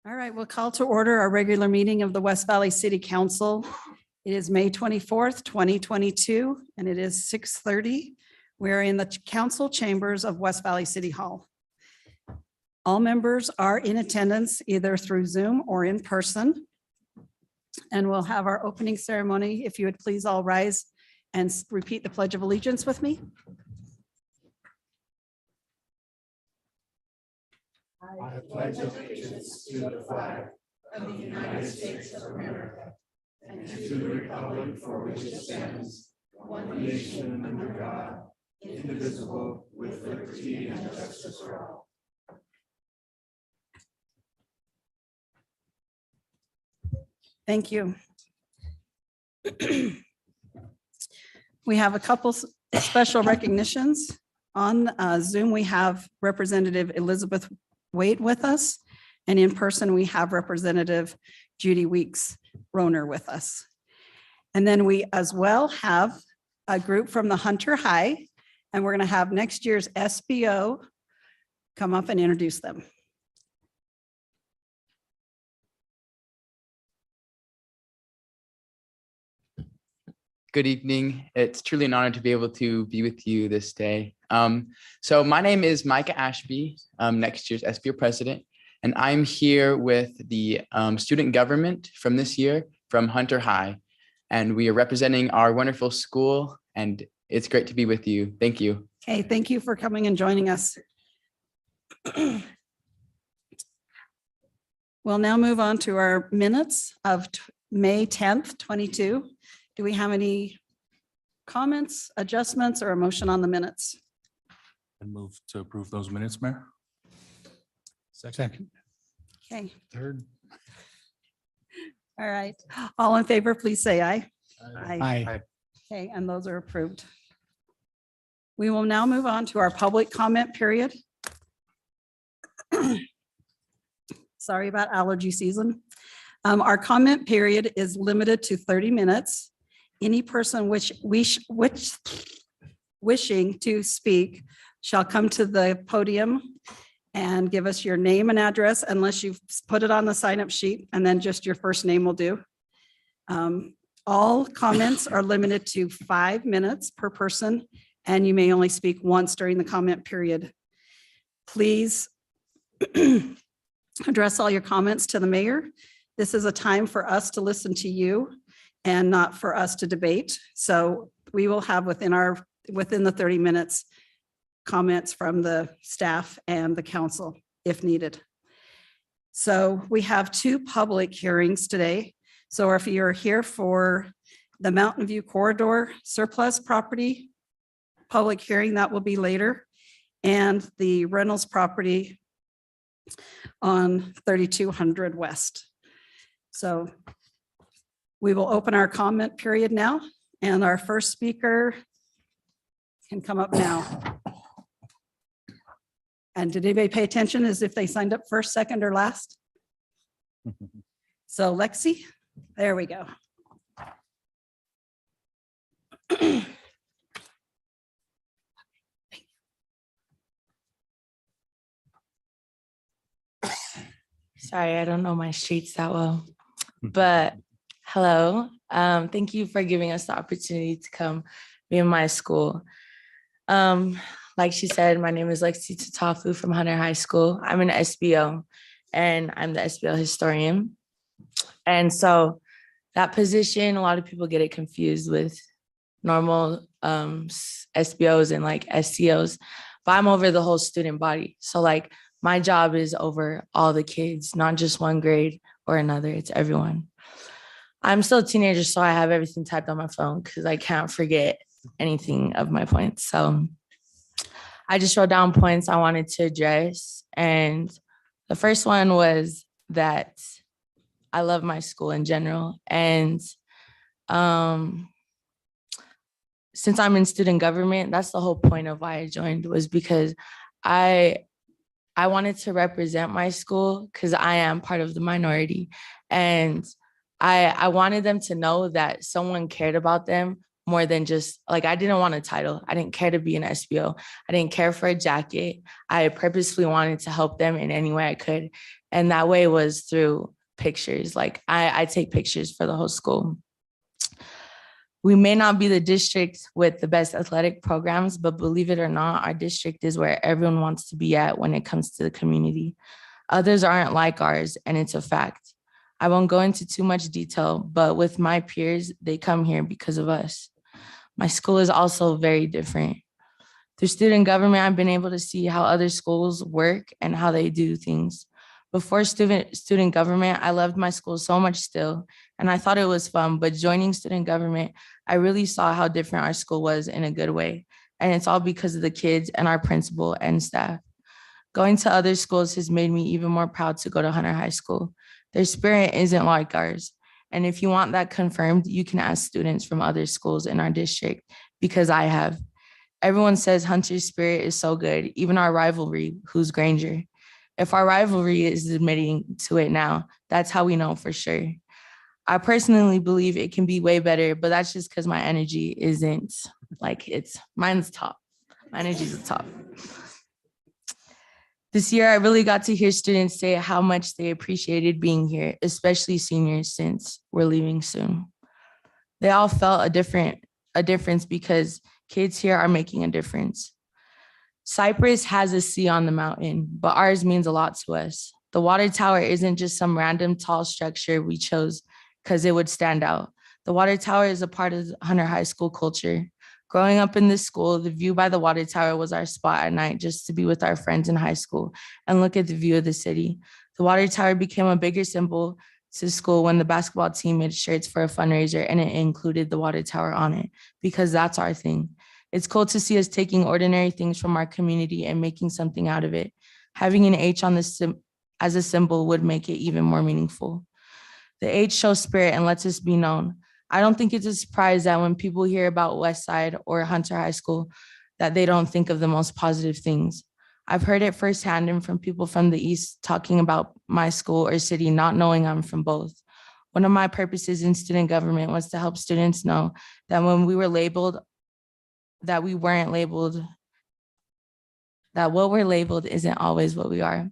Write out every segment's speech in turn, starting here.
All right, we'll call to order our regular meeting of the West Valley City Council. It is May 24th, 2022, and it is 6:30. We're in the council chambers of West Valley City Hall. All members are in attendance either through Zoom or in person. And we'll have our opening ceremony. If you would please all rise and repeat the Pledge of Allegiance with me. I pledge allegiance to the flag of the United States of America and to the republic for which it stands, one nation under God, indivisible, with liberty and justice for all. Thank you. We have a couple special recognitions. On Zoom, we have Representative Elizabeth Wade with us, and in person, we have Representative Judy Weeks Roner with us. And then we as well have a group from the Hunter High, and we're going to have next year's SBO come up and introduce them. Good evening. It's truly an honor to be able to be with you this day. So my name is Micah Ashby, next year's SBO president, and I'm here with the student government from this year from Hunter High. And we are representing our wonderful school, and it's great to be with you. Thank you. Okay, thank you for coming and joining us. We'll now move on to our minutes of May 10th, 22. Do we have any comments, adjustments, or a motion on the minutes? And move to approve those minutes, Mayor. Second. Okay, Third. all right. All in favor, please say aye. Aye. Okay, and those are approved. We will now move on to our public comment period. Sorry about allergy season. Our comment period is limited to 30 minutes. Any person wishing to speak shall come to the podium and give us your name and address, unless you've put it on the sign-up sheet, and then just your first name will do. All comments are limited to 5 minutes per person, and you may only speak once during the comment period. Please address all your comments to the mayor. This is a time for us to listen to you and not for us to debate. So we will have within the 30 minutes comments from the staff and the council if needed. So we have 2 public hearings today. So if you're here for the Mountain View Corridor surplus property public hearing, that will be later, and the Reynolds property on 3200 West. So we will open our comment period now, and our first speaker can come up now. And did anybody pay attention as if they signed up first, second, or last? So Lexi, there we go. Sorry, I don't know my streets that well, but hello. Thank you for giving us the opportunity to come be in my school. Like she said, my name is Lexi Tatafu from Hunter High School. I'm an SBO, and I'm the SBO historian. And so that position, a lot of people get it confused with normal SBOs and like SCOs, but I'm over the whole student body. So like my job is over all the kids, not just one grade or another, it's everyone. I'm still a teenager, so I have everything typed on my phone because I can't forget anything of my points. So I just wrote down points I wanted to address. And the first one was that I love my school in general. And since I'm in student government, that's the whole point of why I joined, was because I wanted to represent my school because I am part of the minority. And I wanted them to know that someone cared about them more than just like, I didn't want a title. I didn't care to be an SBO. I didn't care for a jacket. I purposely wanted to help them in any way I could. And that way was through pictures. Like I take pictures for the whole school. We may not be the district with the best athletic programs, but believe it or not, our district is where everyone wants to be at when it comes to the community. Others aren't like ours, and it's a fact. I won't go into too much detail, but with my peers, they come here because of us. My school is also very different. Through student government, I've been able to see how other schools work and how they do things. Before student government, I loved my school so much still, and I thought it was fun, but joining student government, I really saw how different our school was in a good way. And it's all because of the kids and our principal and staff. Going to other schools has made me even more proud to go to Hunter High School. Their spirit isn't like ours. And if you want that confirmed, you can ask students from other schools in our district, because I have. Everyone says Hunter's spirit is so good, even our rivalry, who's Granger. If our rivalry is admitting to it now, that's how we know for sure. I personally believe it can be way better, but that's just because my energy isn't like mine's top. My energy's the top. This year, I really got to hear students say how much they appreciated being here, especially seniors, since we're leaving soon. They all felt a difference because kids here are making a difference. Cypress has a sea on the mountain, but ours means a lot to us. The water tower isn't just some random tall structure we chose because it would stand out. The water tower is a part of Hunter High School culture. Growing up in this school, the view by the water tower was our spot at night, just to be with our friends in high school and look at the view of the city. The water tower became a bigger symbol to school when the basketball team made shirts for a fundraiser, and it included the water tower on it, because that's our thing. It's cool to see us taking ordinary things from our community and making something out of it. Having an H on this as a symbol would make it even more meaningful. The H shows spirit and lets us be known. I don't think it's a surprise that when people hear about Westside or Hunter High School, that they don't think of the most positive things. I've heard it firsthand and from people from the East talking about my school or city, not knowing I'm from both. One of my purposes in student government was to help students know that when we were labeled, that we weren't labeled, that what we're labeled isn't always what we are.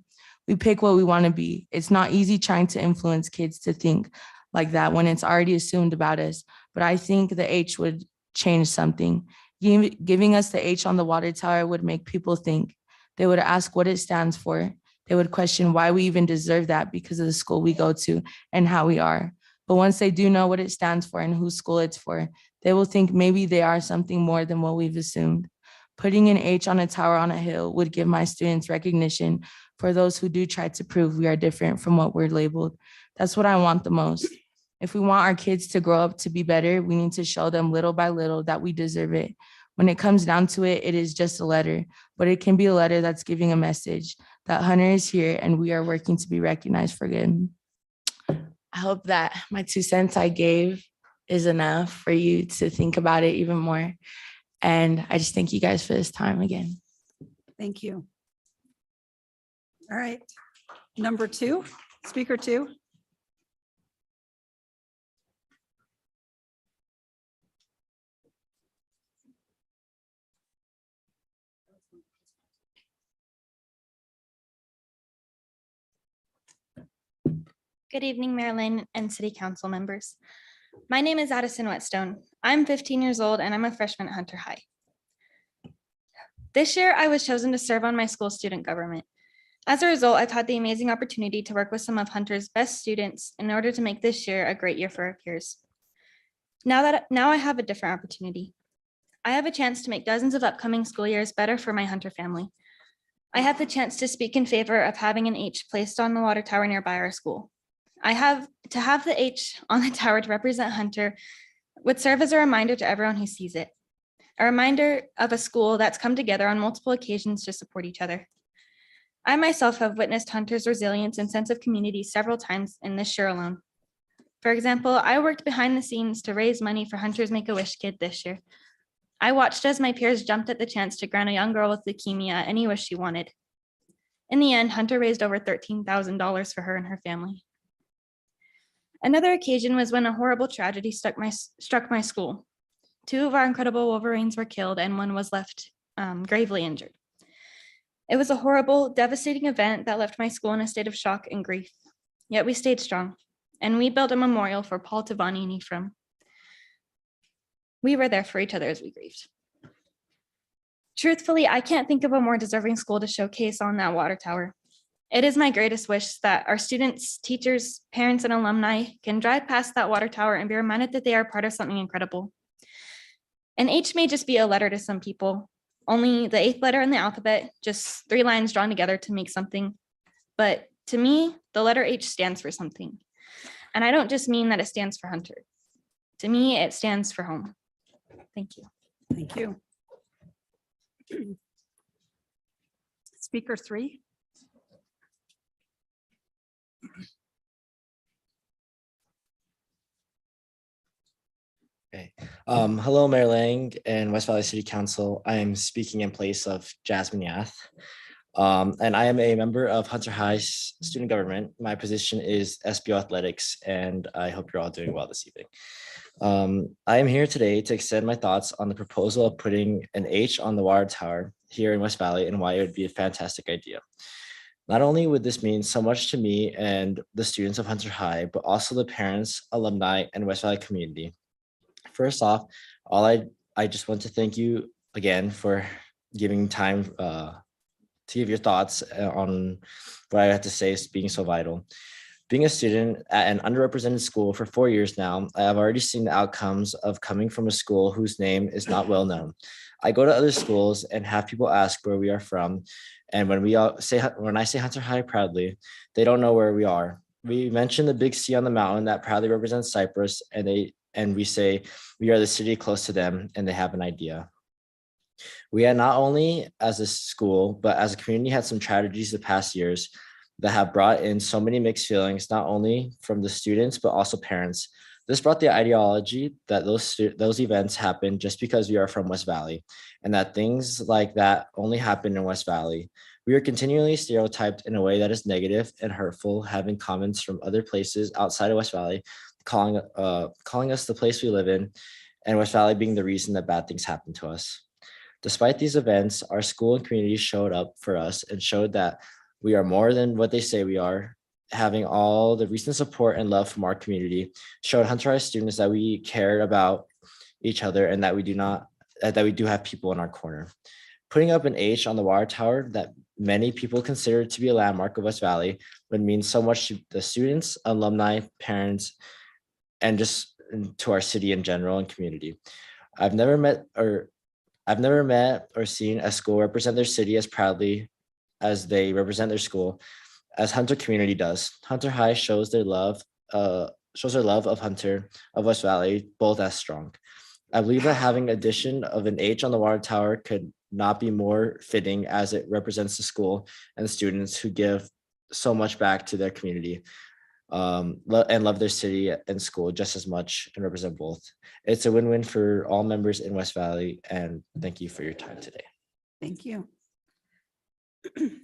We pick what we want to be. It's not easy trying to influence kids to think like that when it's already assumed about us. But I think the H would change something. Giving us the H on the water tower would make people think. They would ask what it stands for. They would question why we even deserve that because of the school we go to and how we are. But once they do know what it stands for and whose school it's for, they will think maybe they are something more than what we've assumed. Putting an H on a tower on a hill would give my students recognition for those who do try to prove we are different from what we're labeled. That's what I want the most. If we want our kids to grow up to be better, we need to show them little by little that we deserve it. When it comes down to it, it is just a letter, but it can be a letter that's giving a message that Hunter is here and we are working to be recognized for good. I hope that my 2 cents I gave is enough for you to think about it even more. And I just thank you guys for this time again. Thank you. All right. Number 2, speaker 2. Good evening, Marilyn and City Council members. My name is Addison Whetstone. I'm 15 years old and I'm a freshman at Hunter High. This year, I was chosen to serve on my school student government. As a result, I've had the amazing opportunity to work with some of Hunter's best students in order to make this year a great year for our peers. Now I have a different opportunity. I have a chance to make dozens of upcoming school years better for my Hunter family. I have the chance to speak in favor of having an H placed on the water tower nearby our school. To have the H on the tower to represent Hunter would serve as a reminder to everyone who sees it. A reminder of a school that's come together on multiple occasions to support each other. I myself have witnessed Hunter's resilience and sense of community several times in this year alone. For example, I worked behind the scenes to raise money for Hunter's Make-A-Wish kid this year. I watched as my peers jumped at the chance to grant a young girl with leukemia any wish she wanted. In the end, Hunter raised over $13,000 for her and her family. Another occasion was when a horrible tragedy struck my school. 2 of our incredible Wolverines were killed and 1 was left gravely injured. It was a horrible, devastating event that left my school in a state of shock and grief. Yet we stayed strong, and we built a memorial for Paul, Tavani, and Ephraim. We were there for each other as we grieved. Truthfully, I can't think of a more deserving school to showcase on that water tower. It is my greatest wish that our students, teachers, parents, and alumni can drive past that water tower and be reminded that they are part of something incredible. An H may just be a letter to some people, only the 8th letter in the alphabet, just 3 lines drawn together to make something. But to me, the letter H stands for something. And I don't just mean that it stands for Hunter. To me, it stands for home. Thank you. Thank you. Speaker 3. Hello, Mayor Lang and West Valley City Council. I am speaking in place of Jasmine Yath. And I am a member of Hunter High Student Government. My position is SBO Athletics, and I hope you're all doing well this evening. I am here today to extend my thoughts on the proposal of putting an H on the water tower here in West Valley and why it would be a fantastic idea. Not only would this mean so much to me and the students of Hunter High, but also the parents, alumni, and West Valley community. First off, I just want to thank you again for giving time to give your thoughts on what I have to say is being so vital. Being a student at an underrepresented school for 4 years now, I have already seen the outcomes of coming from a school whose name is not well known. I go to other schools and have people ask where we are from. And when I say Hunter High proudly, they don't know where we are. We mention the big C on the mountain that proudly represents Cyprus, and we say we are the city close to them, and they have an idea. We had not only as a school, but as a community had some tragedies the past years that have brought in so many mixed feelings, not only from the students, but also parents. This brought the ideology that those events happen just because we are from West Valley, and that things like that only happen in West Valley. We are continually stereotyped in a way that is negative and hurtful, having comments from other places outside of West Valley, calling us the place we live in, and West Valley being the reason that bad things happen to us. Despite these events, our school and community showed up for us and showed that we are more than what they say we are. Having all the recent support and love from our community showed Hunter High students that we cared about each other and that we do have people in our corner. Putting up an H on the water tower that many people consider to be a landmark of West Valley would mean so much to the students, alumni, parents, and just to our city in general and community. I've never met or seen a school represent their city as proudly as they represent their school, as Hunter community does. Hunter High shows their love of Hunter, of West Valley, both as strong. I believe that having addition of an H on the water tower could not be more fitting, as it represents the school and the students who give so much back to their community and love their city and school just as much and represent both. It's a win-win for all members in West Valley, and thank you for your time today. Thank you.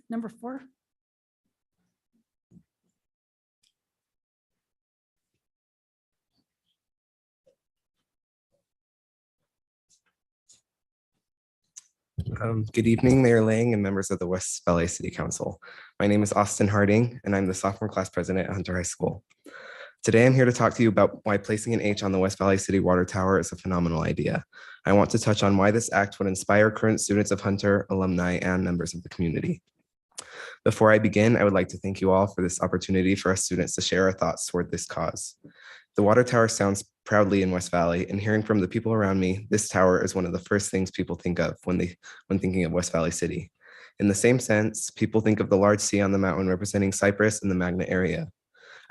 Number 4. Good evening, Mayor Lang and members of the West Valley City Council. My name is Austin Harding, and I'm the sophomore class president at Hunter High School. Today, I'm here to talk to you about why placing an H on the West Valley City Water Tower is a phenomenal idea. I want to touch on why this act would inspire current students of Hunter, alumni, and members of the community. Before I begin, I would like to thank you all for this opportunity for us students to share our thoughts toward this cause. The water tower sounds proudly in West Valley, and hearing from the people around me, this tower is one of the first things people think of when thinking of West Valley City. In the same sense, people think of the large C on the mountain representing Cyprus and the Magna area.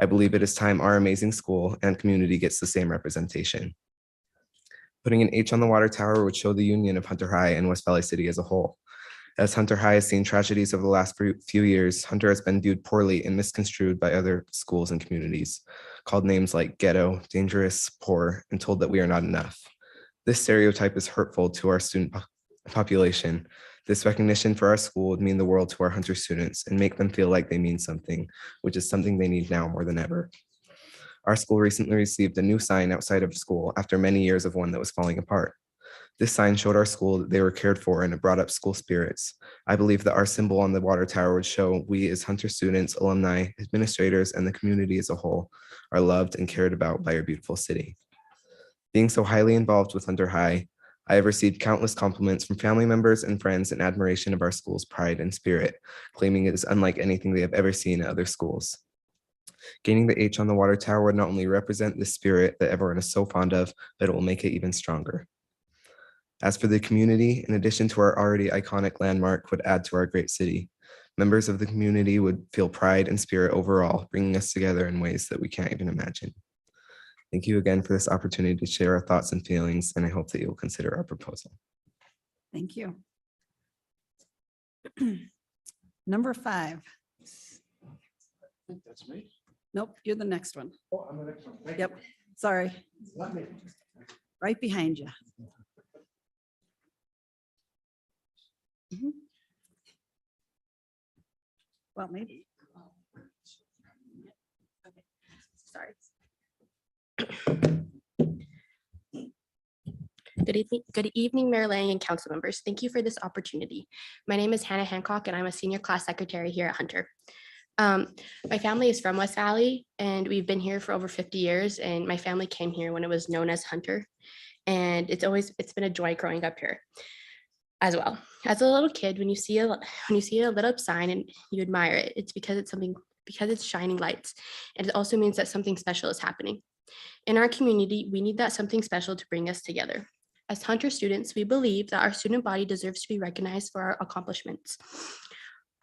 I believe it is time our amazing school and community gets the same representation. Putting an H on the water tower would show the union of Hunter High and West Valley City as a whole. As Hunter High has seen tragedies over the last few years, Hunter has been viewed poorly and misconstrued by other schools and communities, called names like ghetto, dangerous, poor, and told that we are not enough. This stereotype is hurtful to our student population. This recognition for our school would mean the world to our Hunter students and make them feel like they mean something, which is something they need now more than ever. Our school recently received a new sign outside of school after many years of one that was falling apart. This sign showed our school that they were cared for and it brought up school spirits. I believe that our symbol on the water tower would show we as Hunter students, alumni, administrators, and the community as a whole are loved and cared about by our beautiful city. Being so highly involved with Hunter High, I have received countless compliments from family members and friends in admiration of our school's pride and spirit, claiming it is unlike anything they have ever seen at other schools. Gaining the H on the water tower would not only represent the spirit that everyone is so fond of, but it will make it even stronger. As for the community, in addition to our already iconic landmark, would add to our great city. Members of the community would feel pride and spirit overall, bringing us together in ways that we can't even imagine. Thank you again for this opportunity to share our thoughts and feelings, and I hope that you will consider our proposal. Thank you. Number 5. That's me. Nope, you're the next one. Oh, I'm the next one. Thank Yep, sorry, you. right behind you. Mhm. Well, maybe. Okay, sorry. Good evening, Mayor Lang and council members. Thank you for this opportunity. My name is Hannah Hancock and I'm a senior class secretary here at Hunter. My family is from West Valley and we've been here for over 50 years, and my family came here when it was known as Hunter. And it's been a joy growing up here as well. As a little kid, when you see a lit up sign and you admire it, it's because it's shining lights. And it also means that something special is happening. In our community, we need that something special to bring us together. As Hunter students, we believe that our student body deserves to be recognized for our accomplishments.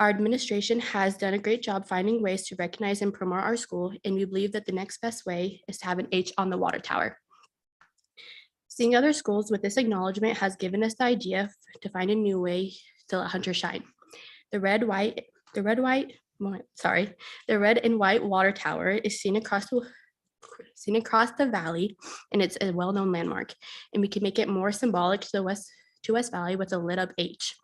Our administration has done a great job finding ways to recognize and promote our school, and we believe that the next best way is to have an H on the water tower. Seeing other schools with this acknowledgement has given us the idea to find a new way to let Hunter shine. The red and white water tower is seen across the valley, and it's a well-known landmark, and we can make it more symbolic to West Valley with a lit up H.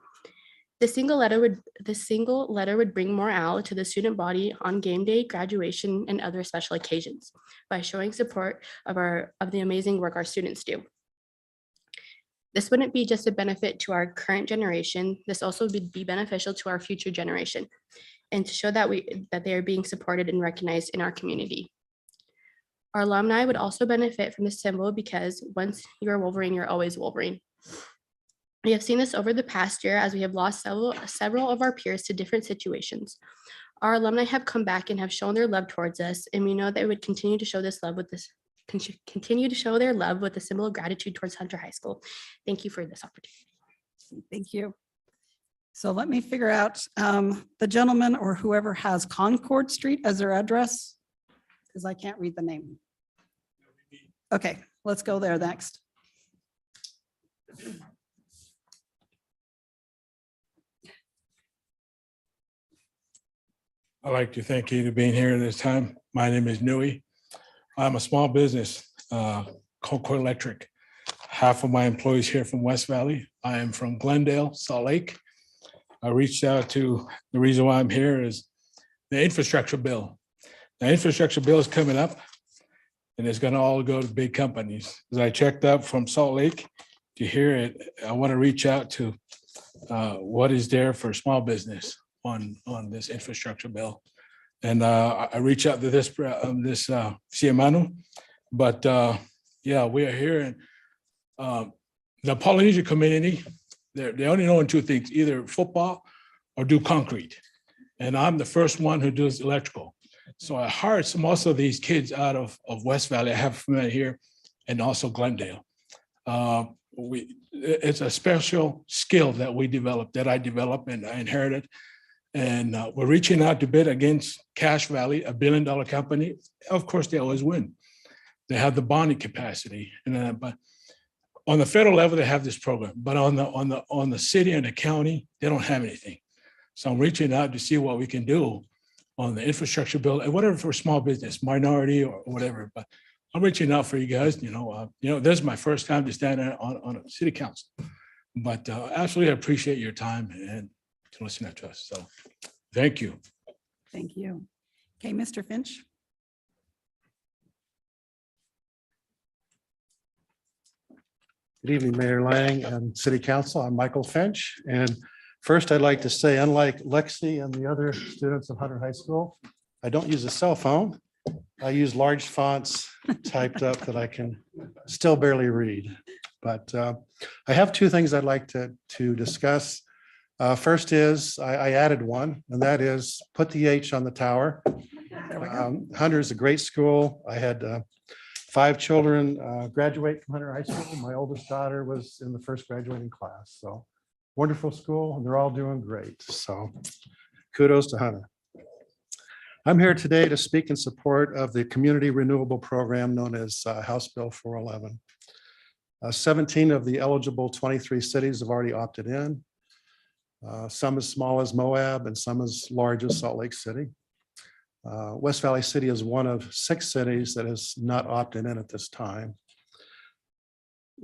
The single letter would bring morale to the student body on game day, graduation, and other special occasions by showing support of the amazing work our students do. This wouldn't be just a benefit to our current generation. This also would be beneficial to our future generation, and to show that they are being supported and recognized in our community. Our alumni would also benefit from this symbol because once you're a Wolverine, you're always Wolverine. We have seen this over the past year as we have lost several of our peers to different situations. Our alumni have come back and have shown their love towards us, and we know they would continue to show their love with the symbol of gratitude towards Hunter High School. Thank you for this opportunity. Thank you. So let me figure out the gentleman or whoever has Concord Street as their address, because I can't read the name. Okay, let's go there next. I'd like to thank you for being here this time. My name is Nui. I'm a small business, Concord Electric. Half of my employees here from West Valley. I am from Glendale, Salt Lake. I reached out to, the reason why I'm here is the infrastructure bill. The infrastructure bill is coming up and it's gonna all go to big companies. As I checked up from Salt Lake to hear it, I wanna reach out to what is there for small business on this infrastructure bill. And I reach out to this Ciamano, but yeah, we are here. And the Polynesian community, they only know in two things, either football or do concrete. And I'm the first one who does electrical. So I hired most of these kids out of West Valley. I have from here and also Glendale. It's a special skill that I developed and I inherited. And we're reaching out to bid against Cache Valley, $1 billion company. Of course, they always win. They have the bonding capacity, but on the federal level, they have this program. But on the city and the county, they don't have anything. So I'm reaching out to see what we can do on the infrastructure bill and whatever for small business, minority or whatever. But I'm reaching out for you guys. This is my first time to stand on a city council. But absolutely appreciate your time and to listen to us. So thank you. Thank you. Okay, Mr. Finch. Good evening, Mayor Lang and City Council. I'm Michael Finch. And first, I'd like to say, unlike Lexi and the other students of Hunter High School, I don't use a cell phone. I use large fonts typed up that I can still barely read. But I have two things I'd like to discuss. First is, I added one, and that is put the H on the tower. Hunter is a great school. I had 5 children graduate from Hunter High School. My oldest daughter was in the first graduating class. So wonderful school, and they're all doing great. So kudos to Hunter. I'm here today to speak in support of the Community Renewable Program known as House Bill 411. 17 of the eligible 23 cities have already opted in. Some as small as Moab and some as large as Salt Lake City. West Valley City is one of 6 cities that has not opted in at this time.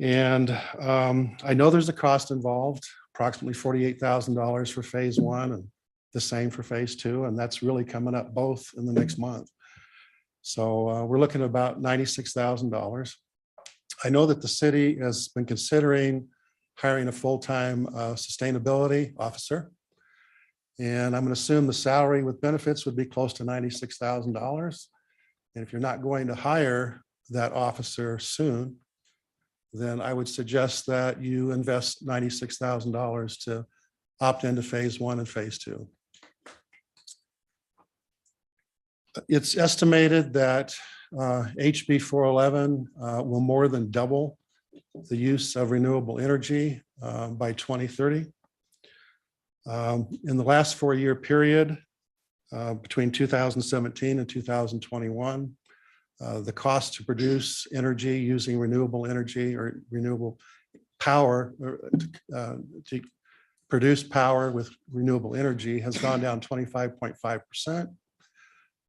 And I know there's a cost involved, approximately $48,000 for phase 1 and the same for phase 2. And that's really coming up both in the next month. So we're looking at about $96,000. I know that the city has been considering hiring a full-time sustainability officer. And I'm going to assume the salary with benefits would be close to $96,000. And if you're not going to hire that officer soon, then I would suggest that you invest $96,000 to opt into phase 1 and phase 2. It's estimated that HB 411 will more than double the use of renewable energy by 2030. In the last 4-year period, between 2017 and 2021, the cost to produce energy using renewable energy or renewable power, to produce power with renewable energy has gone down 25.5%.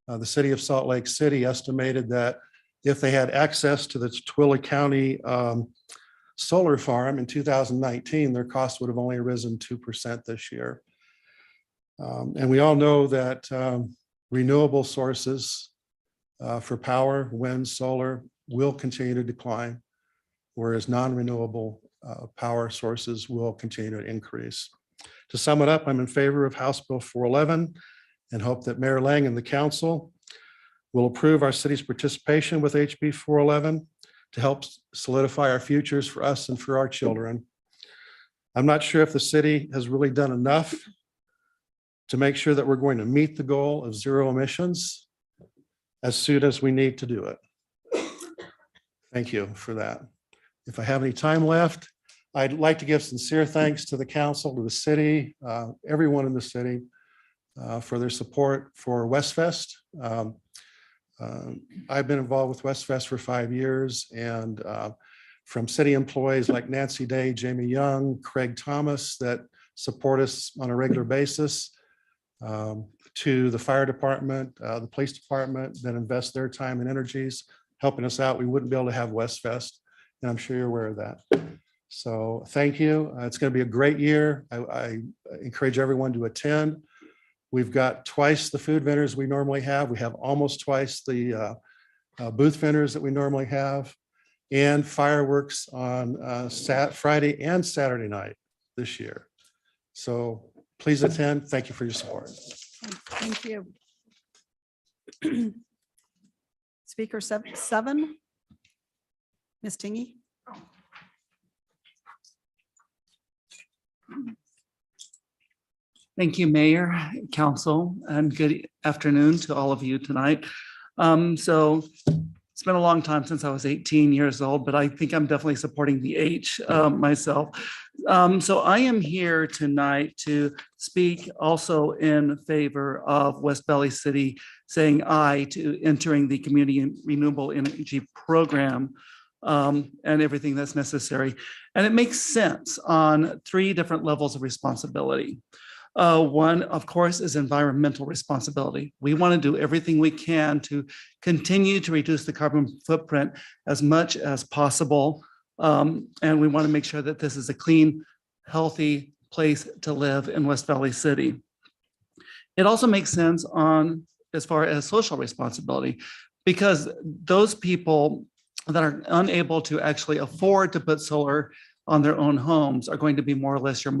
The city of Salt Lake City estimated that if they had access to the Twilla County solar farm in 2019, their cost would have only risen 2% this year. And we all know that renewable sources for power, wind, solar, will continue to decline, whereas non-renewable power sources will continue to increase. To sum it up, I'm in favor of House Bill 411 and hope that Mayor Lang and the council will approve our city's participation with HB 411 to help solidify our futures for us and for our children. I'm not sure if the city has really done enough to make sure that we're going to meet the goal of zero emissions as soon as we need to do it. Thank you for that. If I have any time left, I'd like to give sincere thanks to the council, to the city, everyone in the city for their support for Westfest. I've been involved with Westfest for 5 years, and from city employees like Nancy Day, Jamie Young, Craig Thomas that support us on a regular basis, to the fire department, the police department that invest their time and energies helping us out. We wouldn't be able to have Westfest, and I'm sure you're aware of that. So thank you. It's going to be a great year. I encourage everyone to attend. We've got twice the food vendors we normally have. We have almost twice the booth vendors that we normally have, and fireworks on Friday and Saturday night this year. So please attend. Thank you for your support. Thank you. Speaker 7, Ms. Tingy. Thank you, Mayor, Council, and good afternoon to all of you tonight. So it's been a long time since I was 18 years old, but I think I'm definitely supporting the H myself. So I am here tonight to speak also in favor of West Valley City saying aye to entering the Community Renewable Energy Program and everything that's necessary. And it makes sense on 3 different levels of responsibility. One, of course, is environmental responsibility. We want to do everything we can to continue to reduce the carbon footprint as much as possible. And we want to make sure that this is a clean, healthy place to live in West Valley City. It also makes sense on as far as social responsibility, because those people that are unable to actually afford to put solar on their own homes are going to be more or less your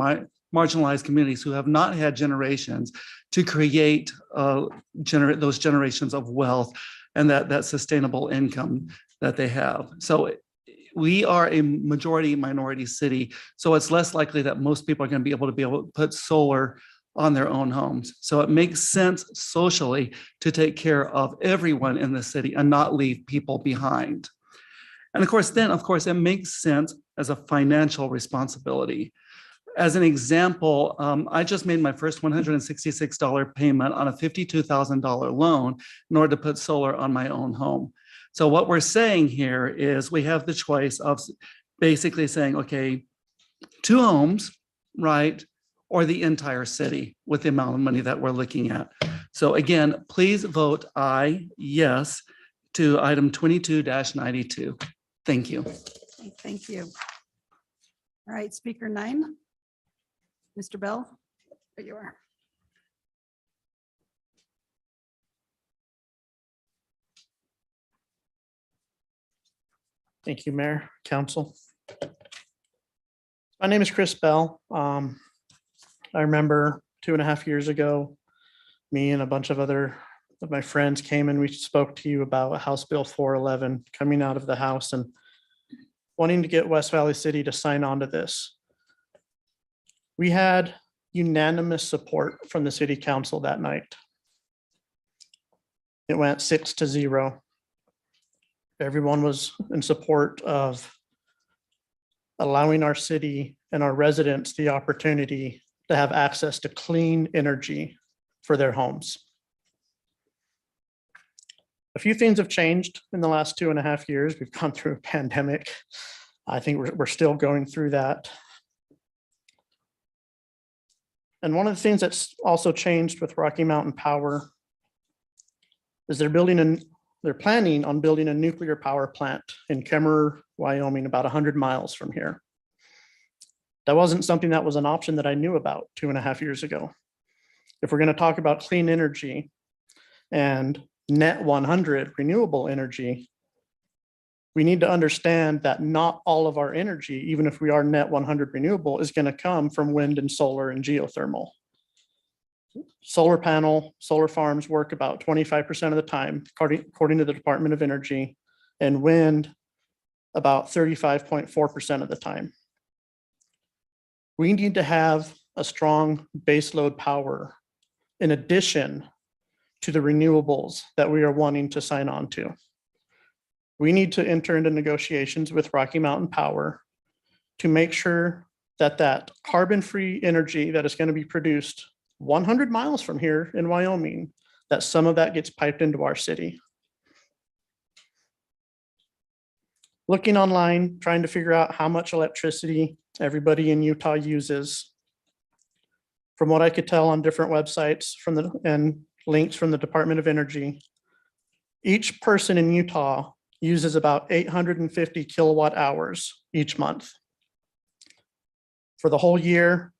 marginalized communities who have not had generations to create those generations of wealth and that sustainable income that they have. So we are a majority minority city, so it's less likely that most people are going to be able to put solar on their own homes. So it makes sense socially to take care of everyone in the city and not leave people behind. And of course, it makes sense as a financial responsibility. As an example, I just made my first $166 payment on a $52,000 loan in order to put solar on my own home. So what we're saying here is we have the choice of basically saying, okay, 2 homes, right? Or the entire city with the amount of money that we're looking at. So again, please vote aye, yes, to item 22-92. Thank you. Okay, thank you. All right, speaker 9. Mr. Bell, there you are. Thank you, Mayor, Council. My name is Chris Bell. I remember 2.5 years ago, me and a bunch of other of my friends came and we spoke to you about House Bill 411 coming out of the House and wanting to get West Valley City to sign on to this. We had unanimous support from the City Council that night. It went 6-0. Everyone was in support of allowing our city and our residents the opportunity to have access to clean energy for their homes. A few things have changed in the last 2.5 years. We've gone through a pandemic. I think we're still going through that. And one of the things that's also changed with Rocky Mountain Power is they're planning on building a nuclear power plant in Kemmerer, Wyoming, about 100 miles from here. That wasn't something that was an option that I knew about 2.5 years ago. If we're going to talk about clean energy and net 100 renewable energy, we need to understand that not all of our energy, even if we are net 100 renewable, is going to come from wind and solar and geothermal. Solar farms work about 25% of the time, according to the Department of Energy, and wind about 35.4% of the time. We need to have a strong baseload power in addition to the renewables that we are wanting to sign on to. We need to enter into negotiations with Rocky Mountain Power to make sure that that carbon-free energy that is going to be produced 100 miles from here in Wyoming, that some of that gets piped into our city. Looking online, trying to figure out how much electricity everybody in Utah uses. From what I could tell on different websites and links from the Department of Energy, each person in Utah uses about 850 kilowatt hours each month. For the whole year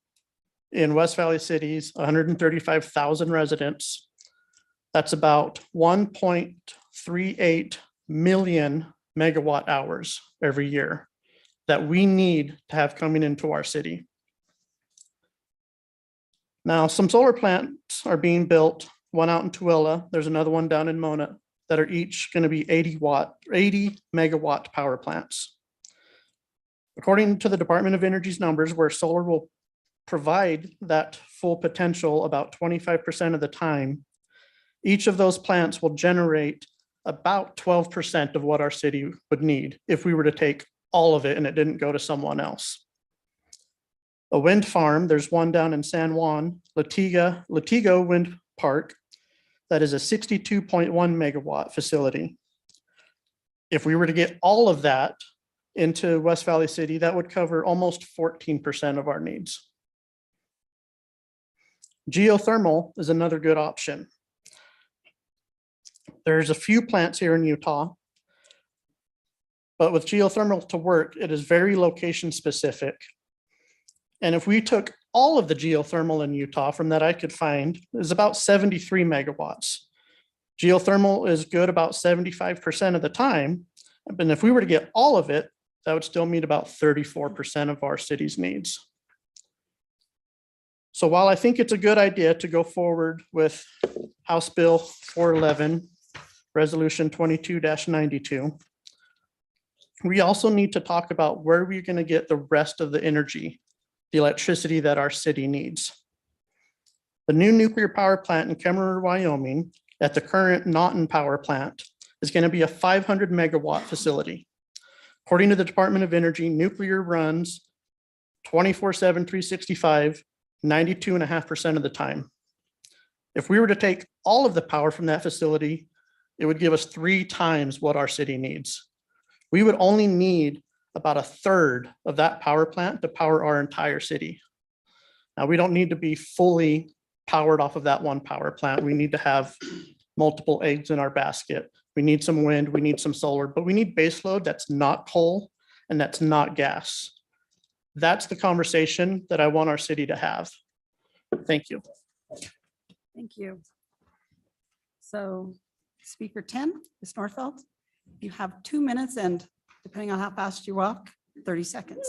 in West Valley City's 135,000 residents, that's about 1.38 million megawatt hours every year that we need to have coming into our city. Now, some solar plants are being built, one out in Tooele, there's another one down in Mona, that are each going to be 80 megawatt power plants. According to the Department of Energy's numbers, where solar will provide that full potential about 25% of the time, each of those plants will generate about 12% of what our city would need if we were to take all of it and it didn't go to someone else. A wind farm, there's one down in San Juan, Latigo Wind Park, that is a 62.1 megawatt facility. If we were to get all of that into West Valley City, that would cover almost 14% of our needs. Geothermal is another good option. There's a few plants here in Utah, but with geothermal to work, it is very location specific. And if we took all of the geothermal in Utah from that I could find, is about 73 megawatts. Geothermal is good about 75% of the time, But if we were to get all of it, that would still meet about 34% of our city's needs. So while I think it's a good idea to go forward with House Bill 411, Resolution 22-92, we also need to talk about where we're going to get the rest of the energy, the electricity that our city needs. The new nuclear power plant in Kemmerer, Wyoming, at the current Naughton power plant, is going to be a 500 megawatt facility. According to the Department of Energy, nuclear runs 24/7, 365, 92.5% of the time. If we were to take all of the power from that facility, it would give us 3 times what our city needs. We would only need about a third of that power plant to power our entire city. Now, we don't need to be fully powered off of that one power plant. We need to have multiple eggs in our basket. We need some wind, we need some solar, but we need base load that's not coal and that's not gas. That's the conversation that I want our city to have. Thank you. Thank you. So speaker 10, Ms. Norfeld, you have 2 minutes and depending on how fast you walk, 30 seconds.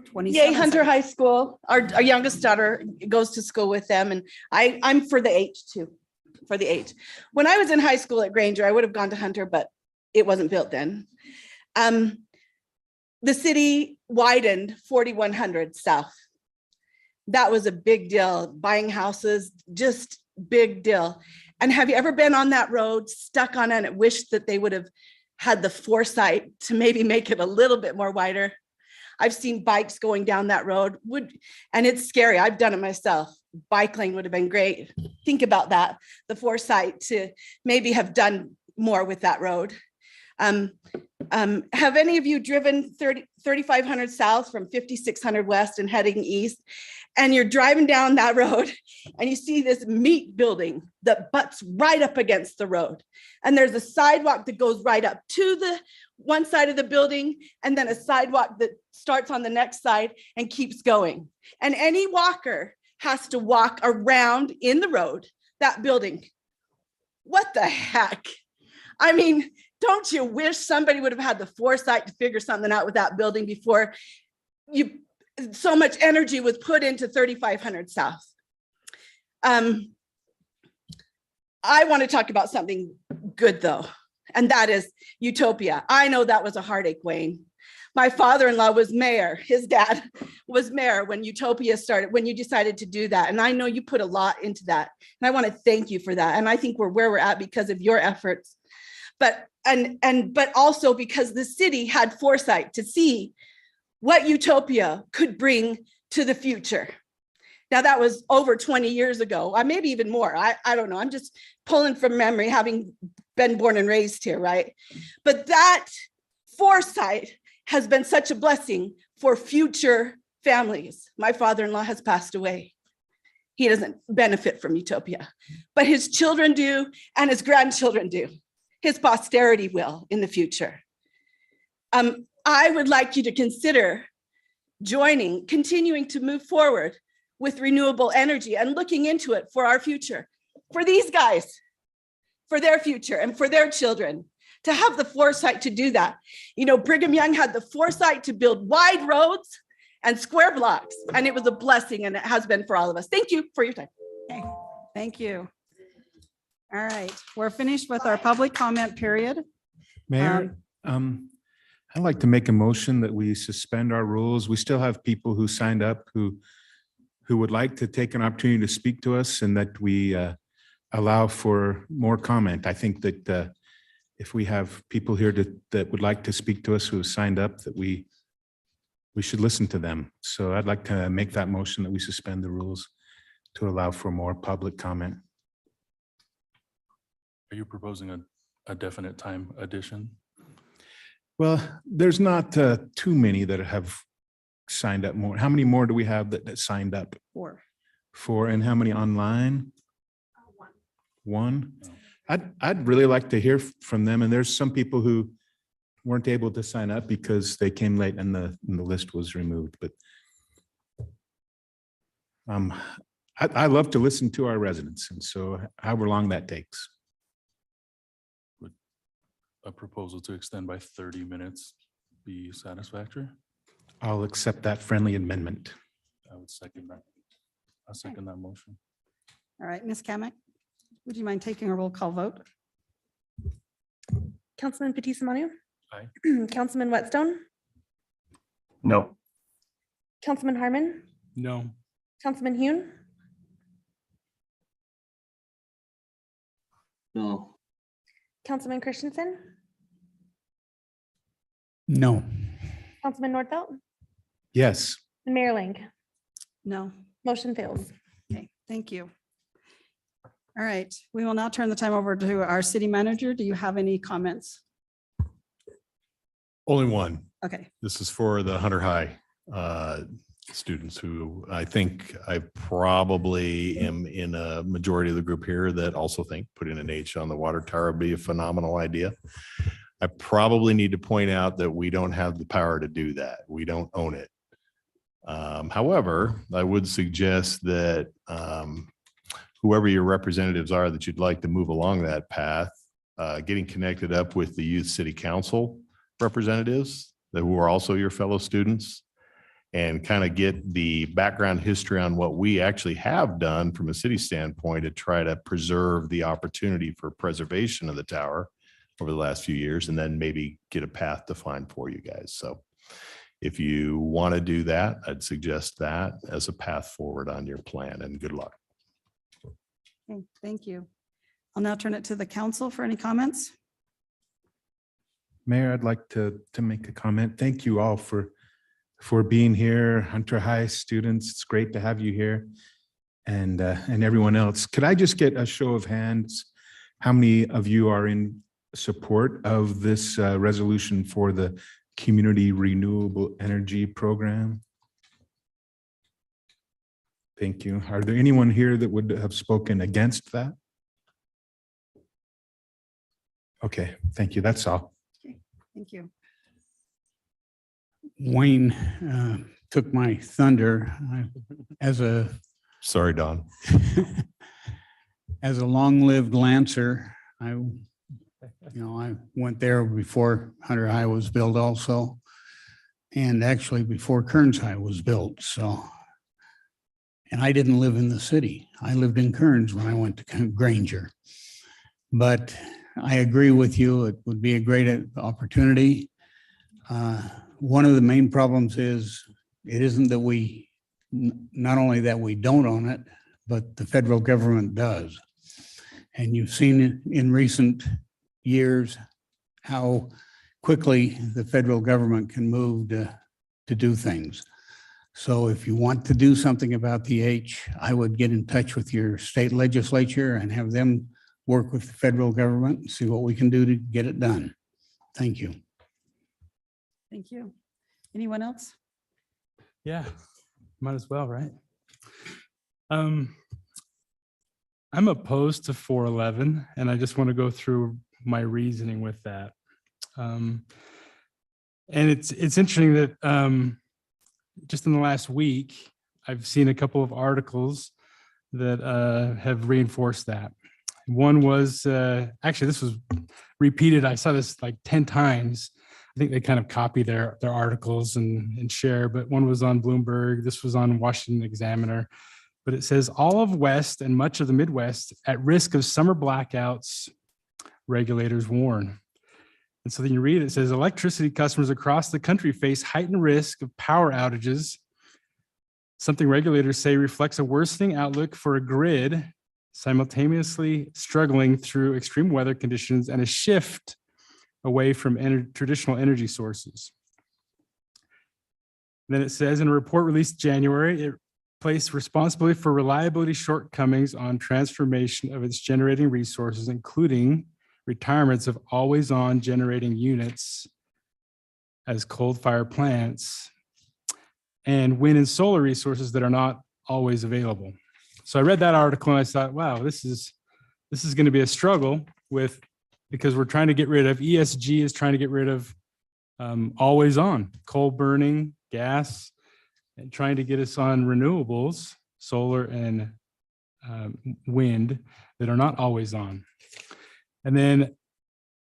27 Yay, Hunter seconds. High School. Our youngest daughter goes to school with them and I'm for the H too, for the H. When I was in high school at Granger, I would have gone to Hunter, but it wasn't built then. The city widened 4100 south. That was a big deal. Buying houses, just big deal. And have you ever been on that road, stuck on it, and wished that they would have had the foresight to maybe make it a little bit more wider? I've seen bikes going down that road, and it's scary. I've done it myself. Bike lane would have been great. Think about that, the foresight to maybe have done more with that road. Have any of you driven 3500 south from 5600 west and heading east? And you're driving down that road and you see this meat building that butts right up against the road. And there's a sidewalk that goes right up to the one side of the building and then a sidewalk that starts on the next side and keeps going. And any walker has to walk around in the road, that building. What the heck? I mean, don't you wish somebody would have had the foresight to figure something out with that building before so much energy was put into 3500 south? I want to talk about something good though, and that is Utopia. I know that was a heartache, Wayne. My father-in-law was mayor. His dad was mayor when Utopia started, when you decided to do that. And I know you put a lot into that. And I want to thank you for that. And I think we're where we're at because of your efforts. But also because the city had foresight to see what Utopia could bring to the future. Now that was over 20 years ago, maybe even more. I don't know. I'm just pulling from memory, having been born and raised here, right? But that foresight has been such a blessing for future families. My father-in-law has passed away. He doesn't benefit from Utopia, but his children do and his grandchildren do. His posterity will in the future. I would like you to consider continuing to move forward with renewable energy and looking into it for our future, for these guys, for their future and for their children, to have the foresight to do that. You know, Brigham Young had the foresight to build wide roads and square blocks, and it was a blessing, and it has been for all of us. Thank you for your time. Okay, thank you. All right, we're finished with our public comment period. Mayor, I'd like to make a motion that we suspend our rules. We still have people who signed up who would like to take an opportunity to speak to us, and that we allow for more comment. I think that if we have people here that would like to speak to us who have signed up, that we should listen to them. So I'd like to make that motion that we suspend the rules to allow for more public comment. Are you proposing a definite time addition? Well, there's not too many that have signed up more. How many more do we have that signed up? 4. 4, and how many online? 1. I'd really like to hear from them. And there's some people who weren't able to sign up because they came late and the list was removed. But I love to listen to our residents, and so however long that takes. a proposal to extend by 30 minutes be satisfactory? I'll accept that friendly amendment. I would second that. I second that motion. All right, Ms. Kamic, would you mind taking a roll call vote? Councilman Fitzie Umanu. Aye. Councilman Whitstone, No. Councilman Harmon, No. Councilman Hune, No. Councilman Christensen, No. Councilman Nordfelt, Yes. and Mayor Ling. No. Motion fails. Okay, thank you. All right, we will now turn the time over to our city manager. Do you have any comments? Only one. Okay, This is for the Hunter High students who I think I probably am in a majority of the group here that also think putting an H on the water tower would be a phenomenal idea. I probably need to point out that we don't have the power to do that. We don't own it. However, I would suggest that whoever your representatives are that you'd like to move along that path, getting connected up with the youth city council representatives who are also your fellow students, and kind of get the background history on what we actually have done from a city standpoint to try to preserve the opportunity for preservation of the tower over the last few years, and then maybe get a path defined for you guys. So if you want to do that, I'd suggest that as a path forward on your plan, and good luck. okay, thank you. I'll now turn it to the council for any comments. Mayor, I'd like to make a comment. Thank you all for being here. Hunter High students, it's great to have you here. And everyone else. Could I just get a show of hands? How many of you are in support of this resolution for the Community Renewable Energy Program? Thank you. Are there anyone here that would have spoken against that? Okay, thank you. That's all. Thank you. Wayne took my thunder as a Sorry, Don. as a long-lived Lancer. I went there before Hunter High was built also, and actually before Kearns High was built. So, and I didn't live in the city. I lived in Kearns when I went to Granger. But I agree with you. It would be a great opportunity. One of the main problems is it isn't that not only that we don't own it, but the federal government does. And you've seen in recent years how quickly the federal government can move to do things. So if you want to do something about the H, I would get in touch with your state legislature and have them work with the federal government and see what we can do to get it done. Thank you. Thank you. Anyone else? Yeah, might as well, right? I'm opposed to 411, and I just want to go through my reasoning with that. And it's interesting that just in the last week, I've seen a couple of articles that have reinforced that. One was actually, this was repeated. I saw this like 10 times. I think they kind of copy their articles and share, but one was on Bloomberg. This was on Washington Examiner. But it says all of West and much of the Midwest at risk of summer blackouts, regulators warn. And so then you read it says electricity customers across the country face heightened risk of power outages. Something regulators say reflects a worsening outlook for a grid simultaneously struggling through extreme weather conditions and a shift away from traditional energy sources. Then it says in a report released January, it placed responsibility for reliability shortcomings on transformation of its generating resources, including retirements of always-on generating units as coal-fired plants and wind and solar resources that are not always available. So I read that article and I thought, wow, this is going to be a struggle because we're trying to get rid of ESG is trying to get rid of always on coal burning, gas, and trying to get us on renewables, solar and wind that are not always on. And then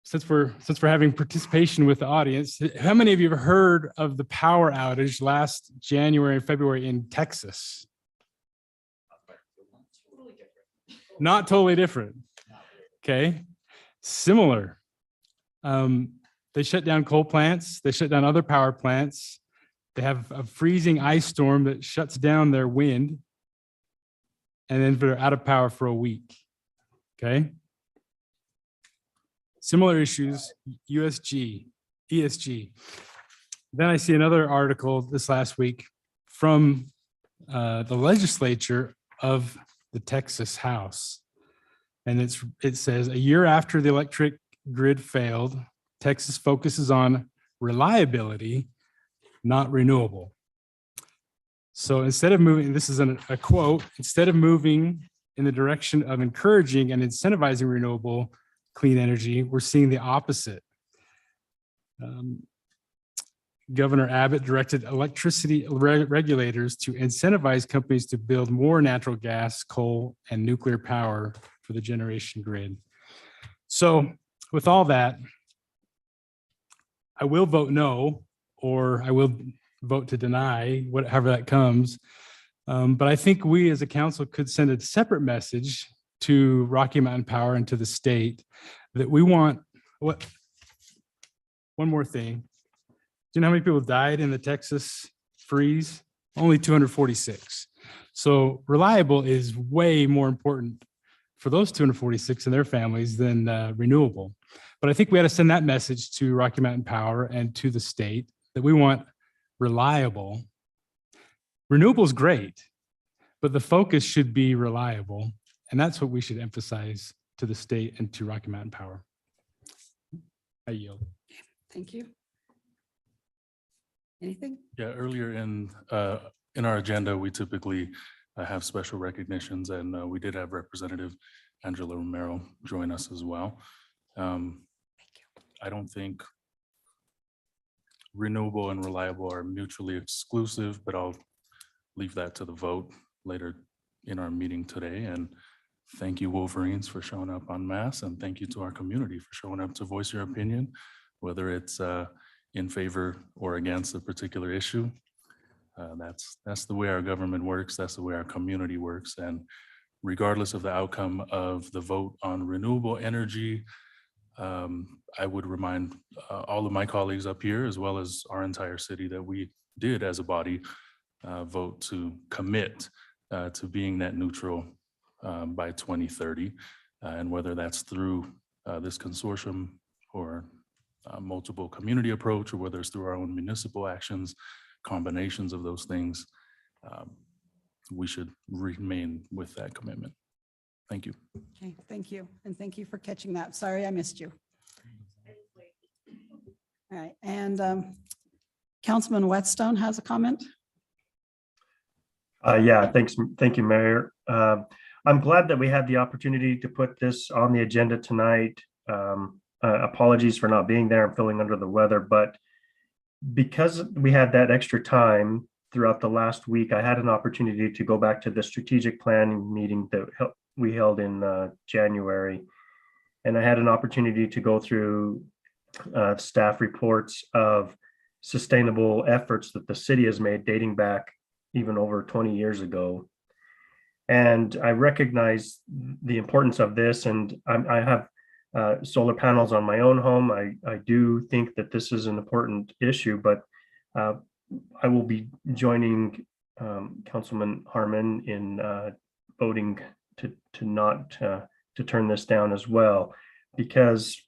since we're having participation with the audience, how many of you have heard of the power outage last January and February in Texas? Not totally different. Okay, similar. They shut down coal plants. They shut down other power plants. They have a freezing ice storm that shuts down their wind, and then they're out of power for a week. Okay. Similar issues, ESG. Then I see another article this last week from the legislature of the Texas House. And it says, a year after the electric grid failed, Texas focuses on reliability, not renewable. So instead of moving, this is a quote, instead of moving in the direction of encouraging and incentivizing renewable clean energy, we're seeing the opposite. Governor Abbott directed electricity regulators to incentivize companies to build more natural gas, coal, and nuclear power for the generation grid. So with all that, I will vote no, or I will vote to deny, however that comes. But I think we as a council could send a separate message to Rocky Mountain Power and to the state that we want one more thing. Do you know how many people died in the Texas freeze? Only 246. So reliable is way more important for those 246 and their families than renewable. But I think we had to send that message to Rocky Mountain Power and to the state that we want reliable. Renewable is great, but the focus should be reliable. And that's what we should emphasize to the state and to Rocky Mountain Power. I yield. Thank you. Anything? Yeah, earlier in our agenda, we typically have special recognitions, and we did have Representative Angela Romero join us as well. I don't think renewable and reliable are mutually exclusive, but I'll leave that to the vote later in our meeting today. And thank you, Wolverines, for showing up en masse, and thank you to our community for showing up to voice your opinion, whether it's in favor or against a particular issue. That's the way our government works. That's the way our community works. And regardless of the outcome of the vote on renewable energy, I would remind all of my colleagues up here, as well as our entire city, that we did as a body vote to commit to being net neutral by 2030. And whether that's through this consortium or multiple community approach, or whether it's through our own municipal actions, combinations of those things, we should remain with that commitment. Thank you. Okay, thank you. And thank you for catching that. Sorry, I missed you. All right, and Councilman Whetstone has a comment. Yeah, thank you, Mayor. I'm glad that we had the opportunity to put this on the agenda tonight. Apologies for not being there. I'm feeling under the weather, but because we had that extra time throughout the last week, I had an opportunity to go back to the strategic planning meeting that we held in January. And I had an opportunity to go through staff reports of sustainable efforts that the city has made dating back even over 20 years ago. And I recognize the importance of this, and I have solar panels on my own home. I do think that this is an important issue, but I will be joining Councilman Harmon in voting to turn this down as well, because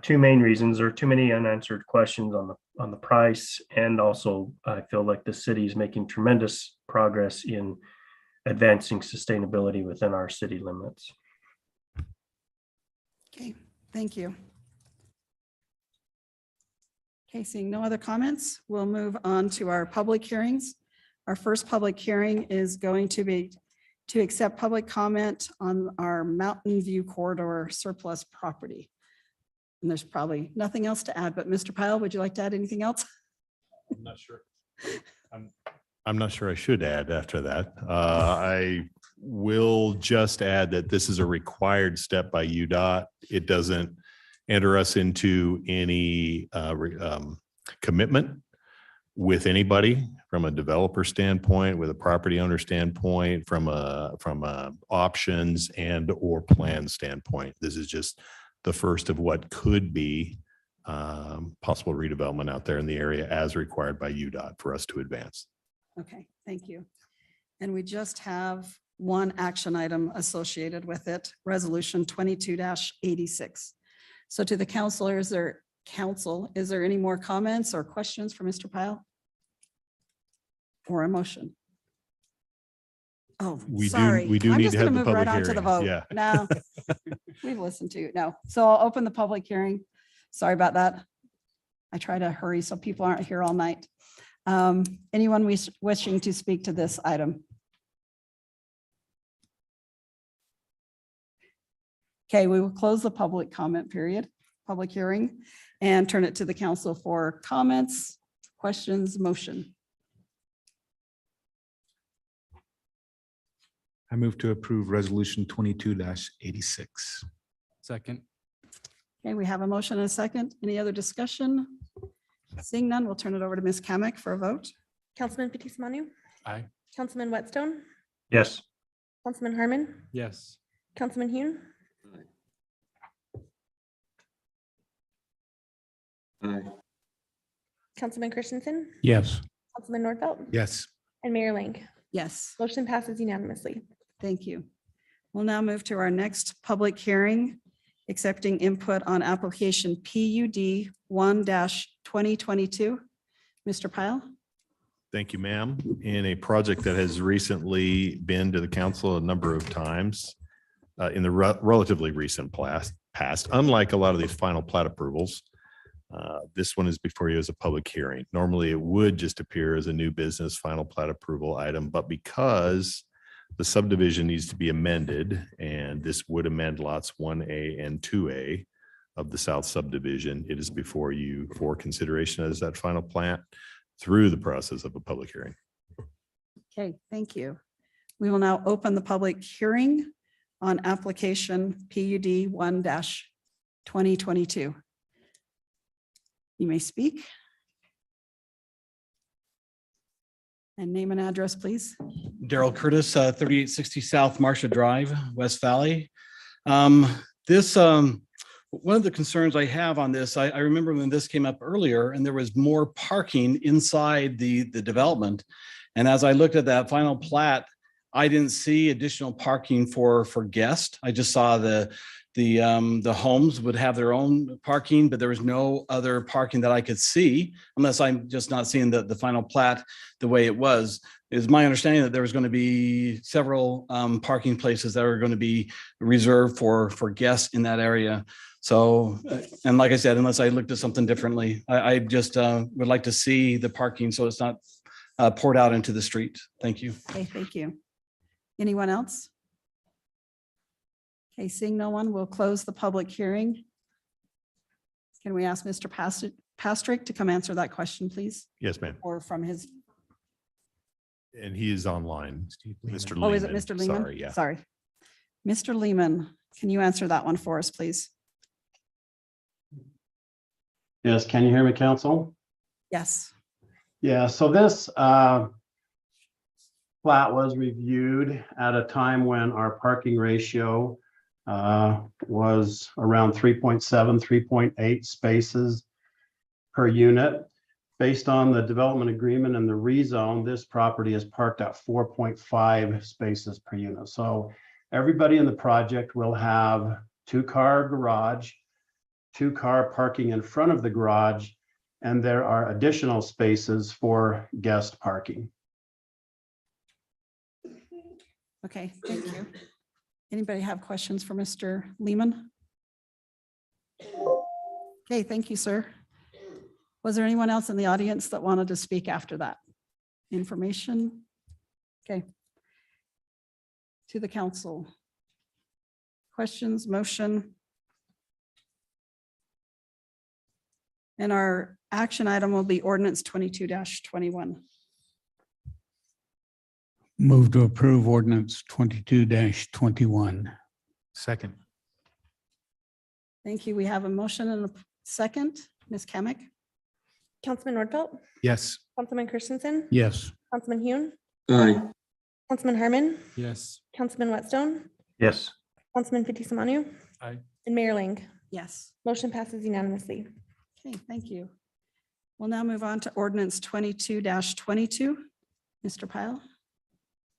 two main reasons. There are too many unanswered questions on the price, and also I feel like the city is making tremendous progress in advancing sustainability within our city limits. Okay, thank you. Okay, seeing no other comments, we'll move on to our public hearings. Our first public hearing is going to be to accept public comment on our Mountain View Corridor surplus property. And there's probably nothing else to add, but Mr. Pyle, would you like to add anything else? I'm not sure. I'm not sure I should add after that. I will just add that this is a required step by UDOT. It doesn't enter us into any commitment with anybody from a developer standpoint, with a property owner standpoint, from a options and or plan standpoint. This is just the first of what could be possible redevelopment out there in the area as required by UDOT for us to advance. Okay, thank you. And we just have one action item associated with it, Resolution 22-86. So to the council, is there any more comments or questions for Mr. Pyle? Or a motion? Oh, We sorry. do I'm need just to gonna have the move right public on to the hearing. vote. Yeah. No, we've listened to you. No. So I'll open the public hearing. Sorry about that. I try to hurry so people aren't here all night. Anyone wishing to speak to this item? Okay, we will close the public comment period, public hearing, and turn it to the council for comments, questions, motion. I move to approve resolution 22-86. Second. Okay, we have a motion and a second. Any other discussion? Seeing none, we'll turn it over to Ms. Kamic for a vote. Councilman Fitzie Umanu. Aye. Councilman Whitstone. Yes. Councilman Harmon. Yes. Councilman Hune. Councilman Christensen. Yes. Councilman Nordfelt. Yes. And Mayor Ling. Yes, Motion passes unanimously. thank you. We'll now move to our next public hearing, accepting input on application PUD 1-2022. Mr. Pyle? Thank you, ma'am. In a project that has recently been to the council a number of times in the relatively recent past, unlike a lot of these final plat approvals, this one is before you as a public hearing. Normally, it would just appear as a new business final plat approval item, but because the subdivision needs to be amended, and this would amend lots 1A and 2A of the south subdivision, it is before you for consideration as that final plat through the process of a public hearing. Okay, thank you. We will now open the public hearing on application PUD 1-2022. You may speak. And name and address, please. Daryl Curtis, 3860 South Marcia Drive, West Valley. One of the concerns I have on this, I remember when this came up earlier and there was more parking inside the development. And as I looked at that final plat, I didn't see additional parking for guests. I just saw the homes would have their own parking, but there was no other parking that I could see, unless I'm just not seeing the final plat the way it was. It's my understanding that there was going to be several parking places that are going to be reserved for guests in that area. So, and like I said, unless I looked at something differently, I just would like to see the parking so it's not poured out into the street. Thank you. Okay, thank you. Anyone else? Okay, seeing no one, we'll close the public hearing. Can we ask Mr. Pastrick to come answer that question, please? Yes, ma'am. Or from his, And he is online. Mr. oh, is it Lehman. Mr. Lehman? Sorry, yeah. Sorry. Mr. Lehman, can you answer that one for us, please? Yes, can you hear me, council? Yes. Yeah, so this plat was reviewed at a time when our parking ratio was around 3.7, 3.8 spaces per unit. Based on the development agreement and the rezone, this property is parked at 4.5 spaces per unit. So everybody in the project will have 2-car garage, 2-car parking in front of the garage, and there are additional spaces for guest parking. Okay, thank you. Anybody have questions for Mr. Lehman? Okay, thank you, sir. Was there anyone else in the audience that wanted to speak after that information? Okay. To the council. Questions, motion? And our action item will be ordinance 22-21. Move to approve ordinance 22-21. Second. Thank you. We have a motion and a second. Ms. Kamic? Councilman Nordfelt, Yes. Councilman Christensen, Yes. Councilman Hune, Aye. Councilman Harmon, Yes. Councilman Whitstone, Yes. Councilman Fitzie Umanu, Aye. and Mayor Ling. Yes. Motion passes unanimously. Okay, thank you. We'll now move on to ordinance 22-22. Mr. Pyle?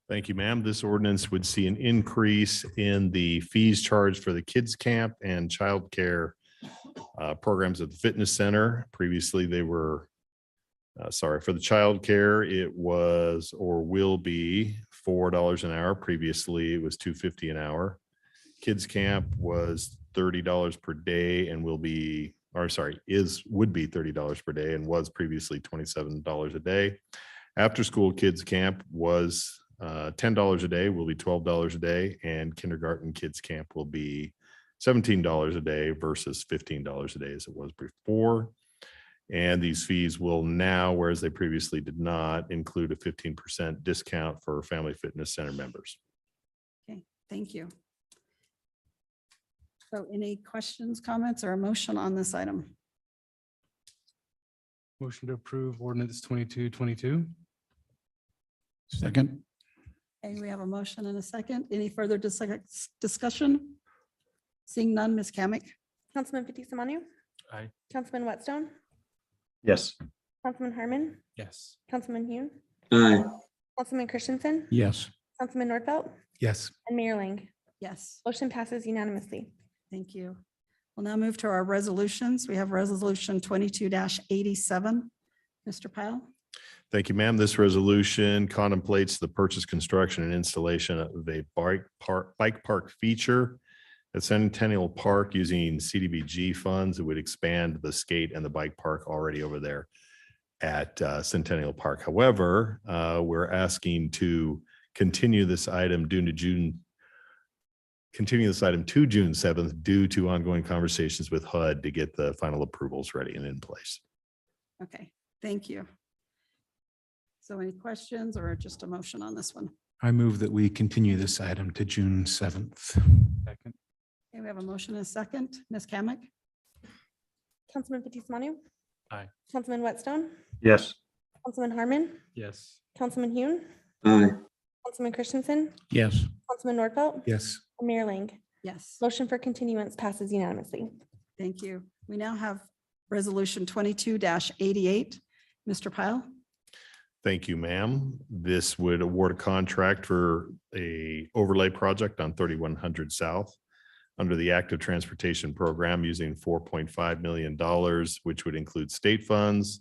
Thank you, ma'am. This ordinance would see an increase in the fees charged for the kids camp and childcare programs at the fitness center. Previously, they were, for the childcare, it was or will be $4 an hour. Previously, it was $2.50 an hour. Kids camp was $30 per day and would be $30 per day and was previously $27 a day. After school kids camp was $10 a day, will be $12 a day, and kindergarten kids camp will be $17 a day versus $15 a day as it was before. And these fees will now, whereas they previously did not, include a 15% discount for Family Fitness Center members. Okay, thank you. So any questions, comments, or a motion on this item? Motion to approve ordinance 22-22. Second. Okay, we have a motion and a second. Any further discussion? Seeing none, Ms. Kamic? Councilman Fitzie Umanu, Aye. Councilman Whitstone, Yes. Councilman Harmon, Yes. Councilman Hune, Aye. Councilman Christensen, Yes. Councilman Nordfelt, Yes. and Mayor Ling. Yes, Motion passes unanimously. thank you. We'll now move to our resolutions. We have resolution 22-87. Mr. Pyle? Thank you, ma'am. This resolution contemplates the purchase, construction, and installation of a bike park feature at Centennial Park using CDBG funds. It would expand the skate and the bike park already over there at Centennial Park. However, we're asking to continue this item to June 7th due to ongoing conversations with HUD to get the final approvals ready and in place. Okay, thank you. So any questions or just a motion on this one? I move that we continue this item to June 7th. Second. Okay, we have a motion and a second. Ms. Kamic? Councilman Fitzie Umanu. Aye. Councilman Whitstone, Yes. Councilman Harmon, Yes. Councilman Hune, Aye. Councilman Christensen, Yes. Councilman Nordfelt, Yes. and Mayor Ling. Yes, Motion for continuance passes unanimously. thank you. We now have resolution 22-88. Mr. Pyle? Thank you, ma'am. This would award a contract for a overlay project on 3100 South under the Active Transportation Program using $4.5 million, which would include state funds,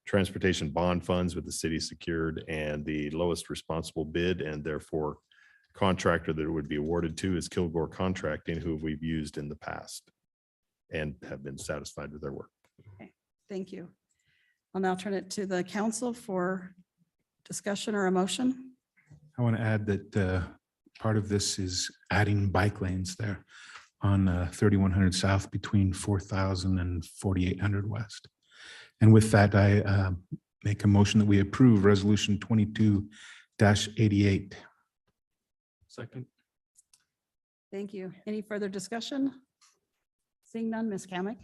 transportation bond funds with the city secured, and the lowest responsible bid, and therefore contractor that it would be awarded to is Kilgore Contracting, who we've used in the past and have been satisfied with their work. Thank you. I'll now turn it to the council for discussion or a motion. I want to add that part of this is adding bike lanes there on 3100 South between 4000 and 4800 West. And with that, I make a motion that we approve resolution 22-88. Second. Thank you. Any further discussion? Seeing none, Ms. Kamic?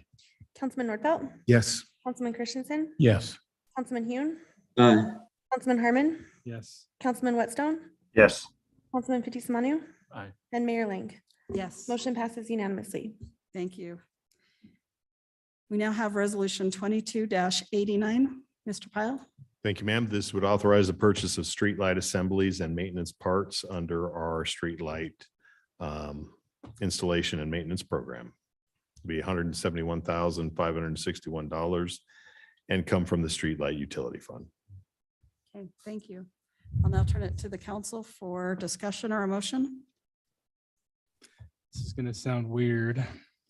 Councilman Nordfelt, Yes. Councilman Christensen, Yes. Councilman Hune, Aye. Councilman Harmon, Yes. Councilman Whitstone, Yes. Councilman Fitzie Umanu, Aye. and Mayor Ling. Yes, Motion passes unanimously. thank you. We now have resolution 22-89. Mr. Pyle? Thank you, ma'am. This would authorize the purchase of streetlight assemblies and maintenance parts under our streetlight installation and maintenance program. It'd be $171,561 and come from the streetlight utility fund. Okay, thank you. I'll now turn it to the council for discussion or a motion. This is going to sound weird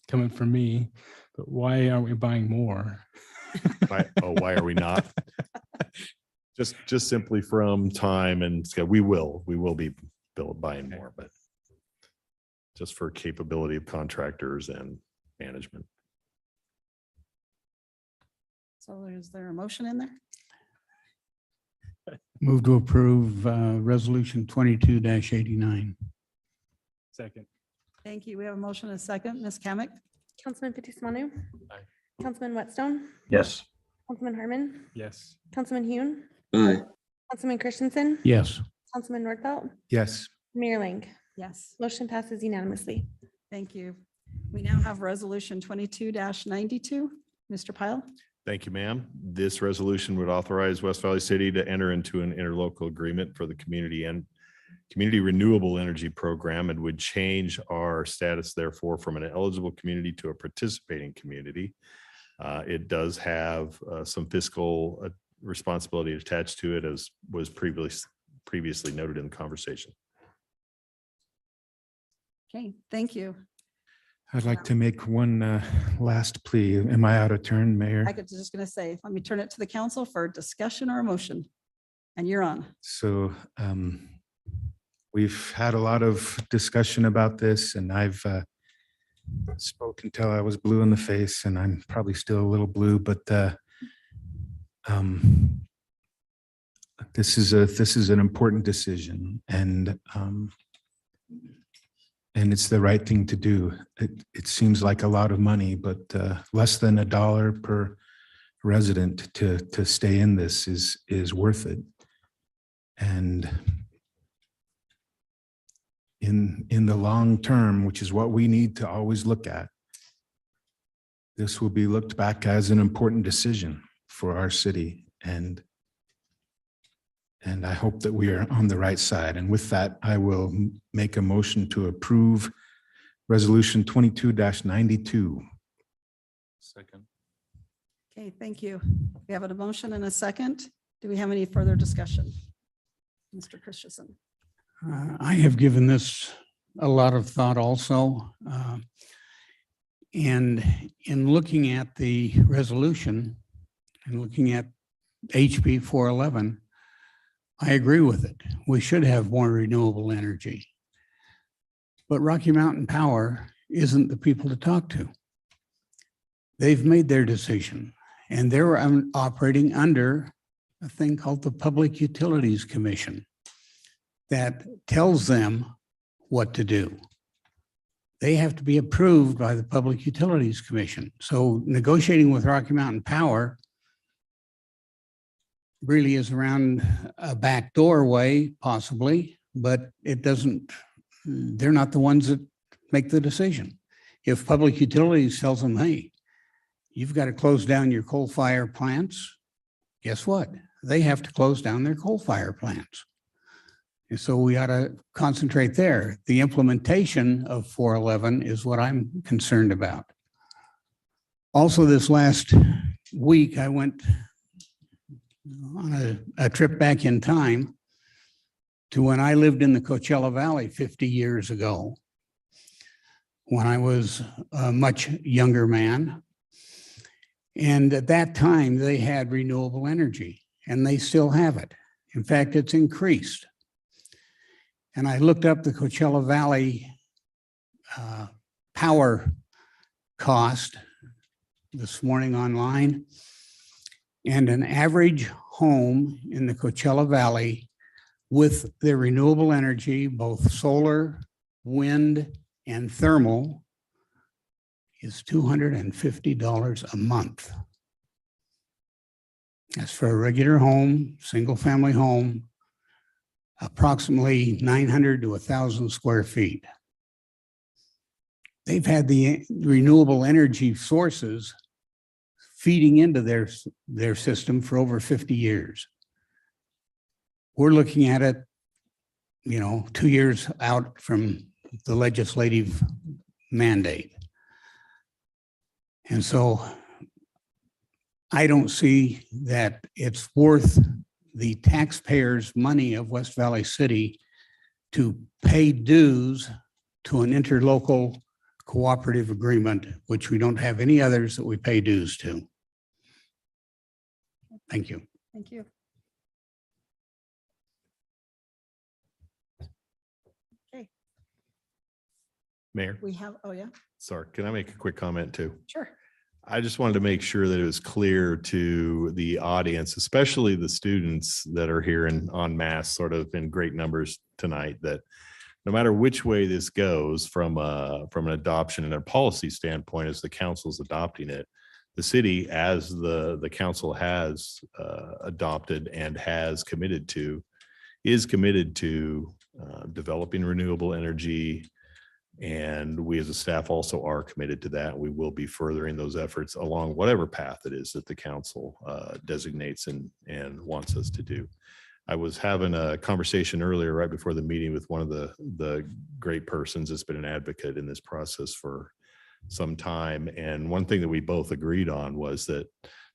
coming from me, but why aren't we buying more? Why are we not? Just simply from time and we will be buying more, but just for capability of contractors and management. So is there a motion in there? Move to approve resolution 22-89. Second. Thank you. We have a motion and a second. Ms. Kamic? Councilman Fitzie Umanu. Aye. Councilman Whitstone, Yes. Councilman Harmon, Yes. Councilman Hune, Aye. Councilman Christensen, Yes. Councilman Nordfelt, Yes. Mayor Ling. Yes, Motion passes unanimously. thank you. We now have resolution 22-92. Mr. Pyle. Thank you, ma'am. This resolution would authorize West Valley City to enter into an interlocal agreement for the community renewable energy program and would change our status therefore from an eligible community to a participating community. It does have some fiscal responsibility attached to it, as was previously noted in the conversation. Okay, thank you. I'd like to make one last plea. Am I out of turn, Mayor? I could just going to say, let me turn it to the council for discussion or a motion. And you're on. So we've had a lot of discussion about this, and I've spoken till I was blue in the face, and I'm probably still a little blue, but this is an important decision, and it's the right thing to do. It seems like a lot of money, but less than $1 per resident to stay in this is worth it. And in the long term, which is what we need to always look at, this will be looked back as an important decision for our city. And I hope that we are on the right side. And with that, I will make a motion to approve resolution 22-92. Second. Okay, thank you. We have a motion and a second. Do we have any further discussion? Mr. Christensen. I have given this a lot of thought also. And in looking at the resolution and looking at HB 411, I agree with it. We should have more renewable energy. But Rocky Mountain Power isn't the people to talk to. They've made their decision, and they're operating under a thing called the Public Utilities Commission that tells them what to do. They have to be approved by the Public Utilities Commission. So negotiating with Rocky Mountain Power really is around a back doorway, possibly, but it doesn't, they're not the ones that make the decision. If Public Utilities tells them, hey, you've got to close down your coal fire plants, guess what? They have to close down their coal fire plants. And so we ought to concentrate there. The implementation of 411 is what I'm concerned about. Also, this last week, I went on a trip back in time to when I lived in the Coachella Valley 50 years ago, when I was a much younger man. And at that time, they had renewable energy, and they still have it. In fact, it's increased. And I looked up the Coachella Valley power cost this morning online. And an average home in the Coachella Valley with their renewable energy, both solar, wind, and thermal, is $250 a month. That's for a regular home, single-family home, approximately 900 to 1,000 square feet. They've had the renewable energy sources feeding into their system for over 50 years. We're looking at it, 2 years out from the legislative mandate. And so I don't see that it's worth the taxpayers' money of West Valley City to pay dues to an interlocal cooperative agreement, which we don't have any others that we pay dues to. Thank you. Thank you. Okay, Mayor, we have, oh yeah, sorry, can I make a quick comment too? sure. I just wanted to make sure that it was clear to the audience, especially the students that are here en masse, sort of in great numbers tonight, that no matter which way this goes from an adoption and a policy standpoint, as the council's adopting it, the city, as the council has adopted and has committed to, is committed to developing renewable energy. And we as a staff also are committed to that. We will be furthering those efforts along whatever path it is that the council designates and wants us to do. I was having a conversation earlier right before the meeting with one of the great persons that's been an advocate in this process for some time. And one thing that we both agreed on was that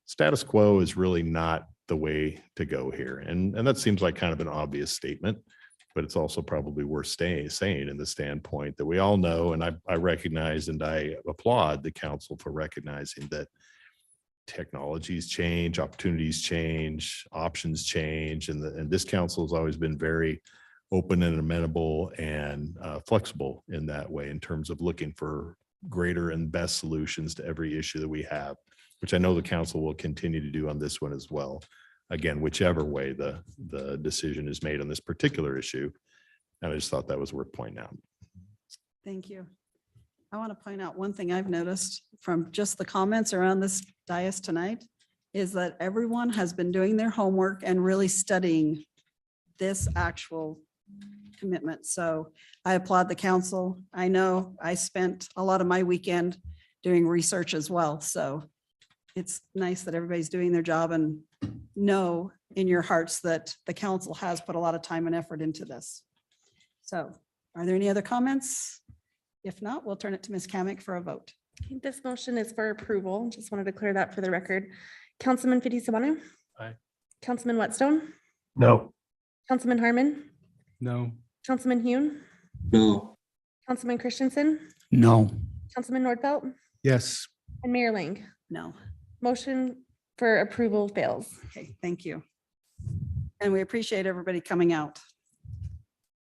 status quo is really not the way to go here. And that seems like kind of an obvious statement, but it's also probably worth saying in the standpoint that we all know, and I recognize and I applaud the council for recognizing that technologies change, opportunities change, options change, and this council has always been very open and amenable and flexible in that way in terms of looking for greater and best solutions to every issue that we have, which I know the council will continue to do on this one as well. Again, whichever way the decision is made on this particular issue. And I just thought that was worth pointing out. Thank you. I want to point out one thing I've noticed from just the comments around this dais tonight is that everyone has been doing their homework and really studying this actual commitment. So I applaud the council. I know I spent a lot of my weekend doing research as well. So it's nice that everybody's doing their job and know in your hearts that the council has put a lot of time and effort into this. So are there any other comments? If not, we'll turn it to Ms. Kamick for a vote. Okay, this motion is for approval. Just wanted to clear that for the record. Councilman Fitzie Umanu. Aye. Councilman Whitstone. No. Councilman Harmon. No. Councilman Hune. No. Councilman Christensen. No. Councilman Nordfelt. Yes. And Mayor Ling. No. Motion for approval fails. Okay, thank you. And we appreciate everybody coming out.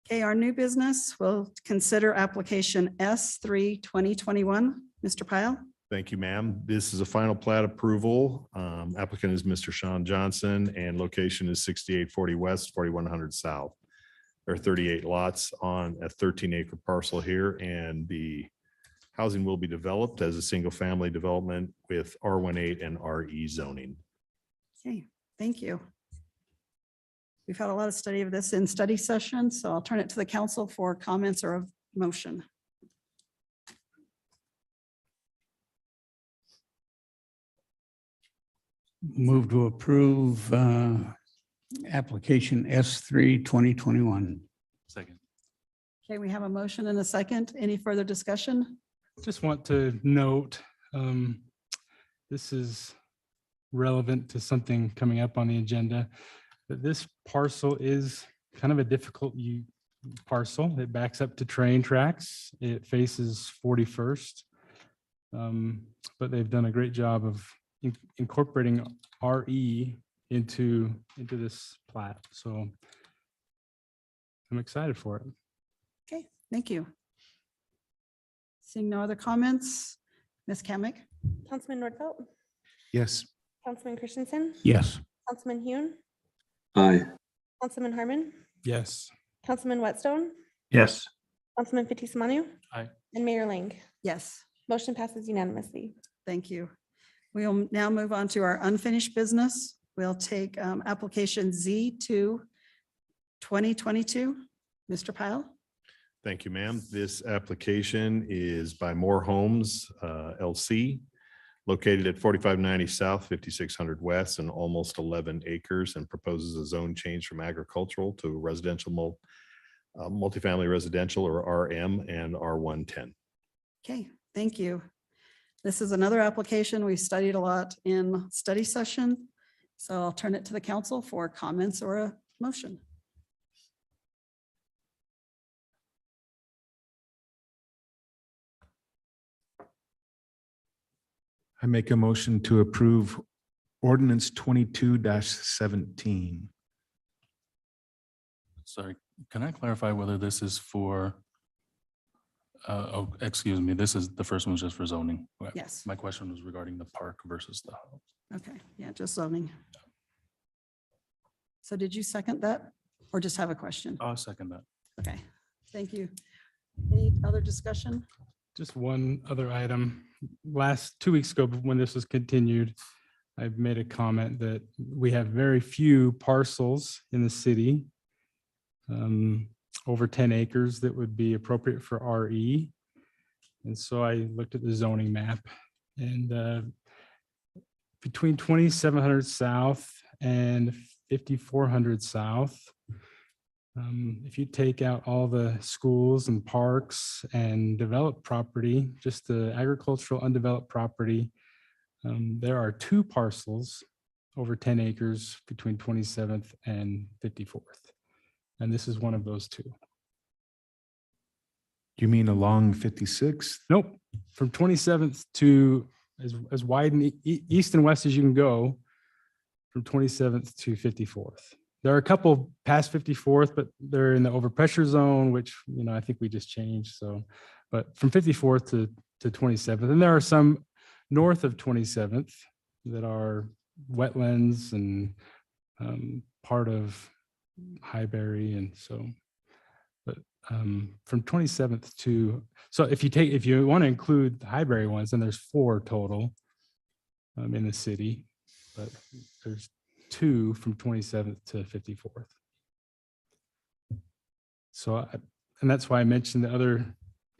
Okay, our new business, we'll consider application S3 2021. Mr. Pyle. Thank you, ma'am. This is a final plat approval. Applicant is Mr. Sean Johnson and location is 6840 West, 4100 South. There are 38 lots on a 13-acre parcel here, and the housing will be developed as a single-family development with R18 and RE zoning. Okay, thank you. We've had a lot of study of this in study session, so I'll turn it to the council for comments or a motion. Move to approve application S3 2021. Second. Okay, we have a motion and a second. Any further discussion? Just want to note, this is relevant to something coming up on the agenda, that this parcel is kind of a difficult parcel. It backs up to train tracks. It faces 41st. But they've done a great job of incorporating RE into this plat. So I'm excited for it. Okay, thank you. Seeing no other comments, Ms. Kamick? Councilman Nordfelt. Yes. Councilman Christensen. Yes. Councilman Hune. Aye. Councilman Harmon. Yes. Councilman Whitstone. Yes. Councilman Fitzie Umanu. Aye. And Mayor Ling. Yes, Motion passes unanimously. thank you. We'll now move on to our unfinished business. We'll take application Z2 2022. Mr. Pyle? Thank you, ma'am. This application is by More Homes LC, located at 4590 South, 5600 West, and almost 11 acres, and proposes a zone change from agricultural to residential, multifamily residential, or RM, and R110. Okay, thank you. This is another application we studied a lot in study session. So I'll turn it to the council for comments or a motion. I make a motion to approve ordinance 22-17. Sorry, can I clarify whether this is for, oh, excuse me, this is, the first one's just for zoning. Yes. My question was regarding the park versus the house. Okay, yeah, just zoning. So did you second that or just have a question? I'll second that. Okay, Thank you. Any other discussion? Just one other item. Last 2 weeks ago, when this was continued, I've made a comment that we have very few parcels in the city, over 10 acres that would be appropriate for RE. And so I looked at the zoning map, and between 2700 South and 5400 South, if you take out all the schools and parks and developed property, just the agricultural undeveloped property, there are 2 parcels over 10 acres between 27th and 54th. And this is one of those 2. You mean along 56th? Nope. From 27th to as wide and east and west as you can go, from 27th to 54th. There are a couple past 54th, but they're in the overpressure zone, which, you know, I think we just changed. So, but from 54th to 27th, and there are some north of 27th that are wetlands and part of Highbury. And so, but from 27th to, so if you want to include the Highbury ones, then there's 4 total in the city, but there's 2 from 27th to 54th. So, and that's why I mentioned the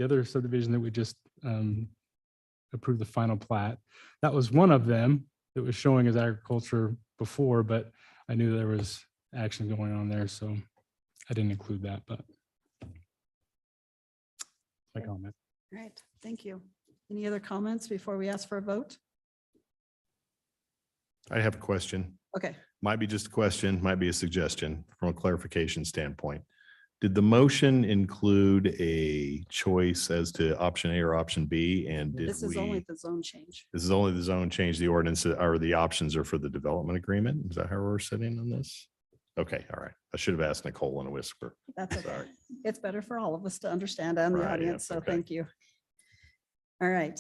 other subdivision that we just approved the final plat. That was one of them that was showing as agriculture before, but I knew there was action going on there, so I didn't include that, but my comment. Right, thank you. Any other comments before we ask for a vote? I have a question. Okay, Might be just a question, might be a suggestion from a clarification standpoint. Did the motion include a choice as to option A or option B? And did this is only the zone change. this is only the zone change, the ordinance, or the options are for the development agreement? Is that how we're sitting on this? Okay, all right. I should have asked Nicole in a whisper. That's okay. It's better for all of us to understand and the Right, audience, yes, so okay. thank you. All right,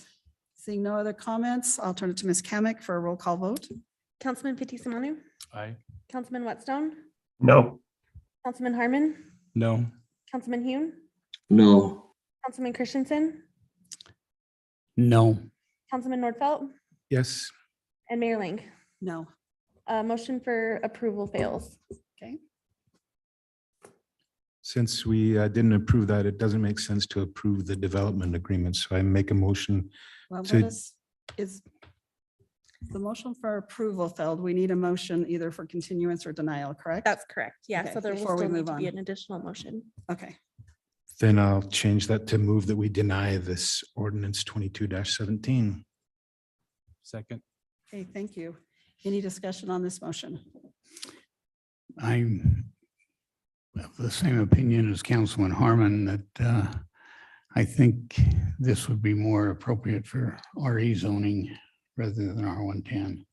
seeing no other comments, I'll turn it to Ms. Kamic for a roll call vote. Councilman Fitzie Umanu, Aye. Councilman Whitstone, No. Councilman Harmon, No. Councilman Hune, No. Councilman Christensen, No. Councilman Nordfelt, Yes. and Mayor Ling. No. Motion for approval fails. Okay. Since we didn't approve that, it doesn't make sense to approve the development agreement. So I make a motion Well, to- is the motion for approval failed? We need a motion either for continuance or denial, correct? That's correct. Yeah, Okay, so there will before we still need move to be on. an additional motion. Okay, Then I'll change that to move that we deny this ordinance 22-17. Second. okay, thank you. Any discussion on this motion? I'm of the same opinion as Councilman Harmon that I think this would be more appropriate for RE zoning rather than R110.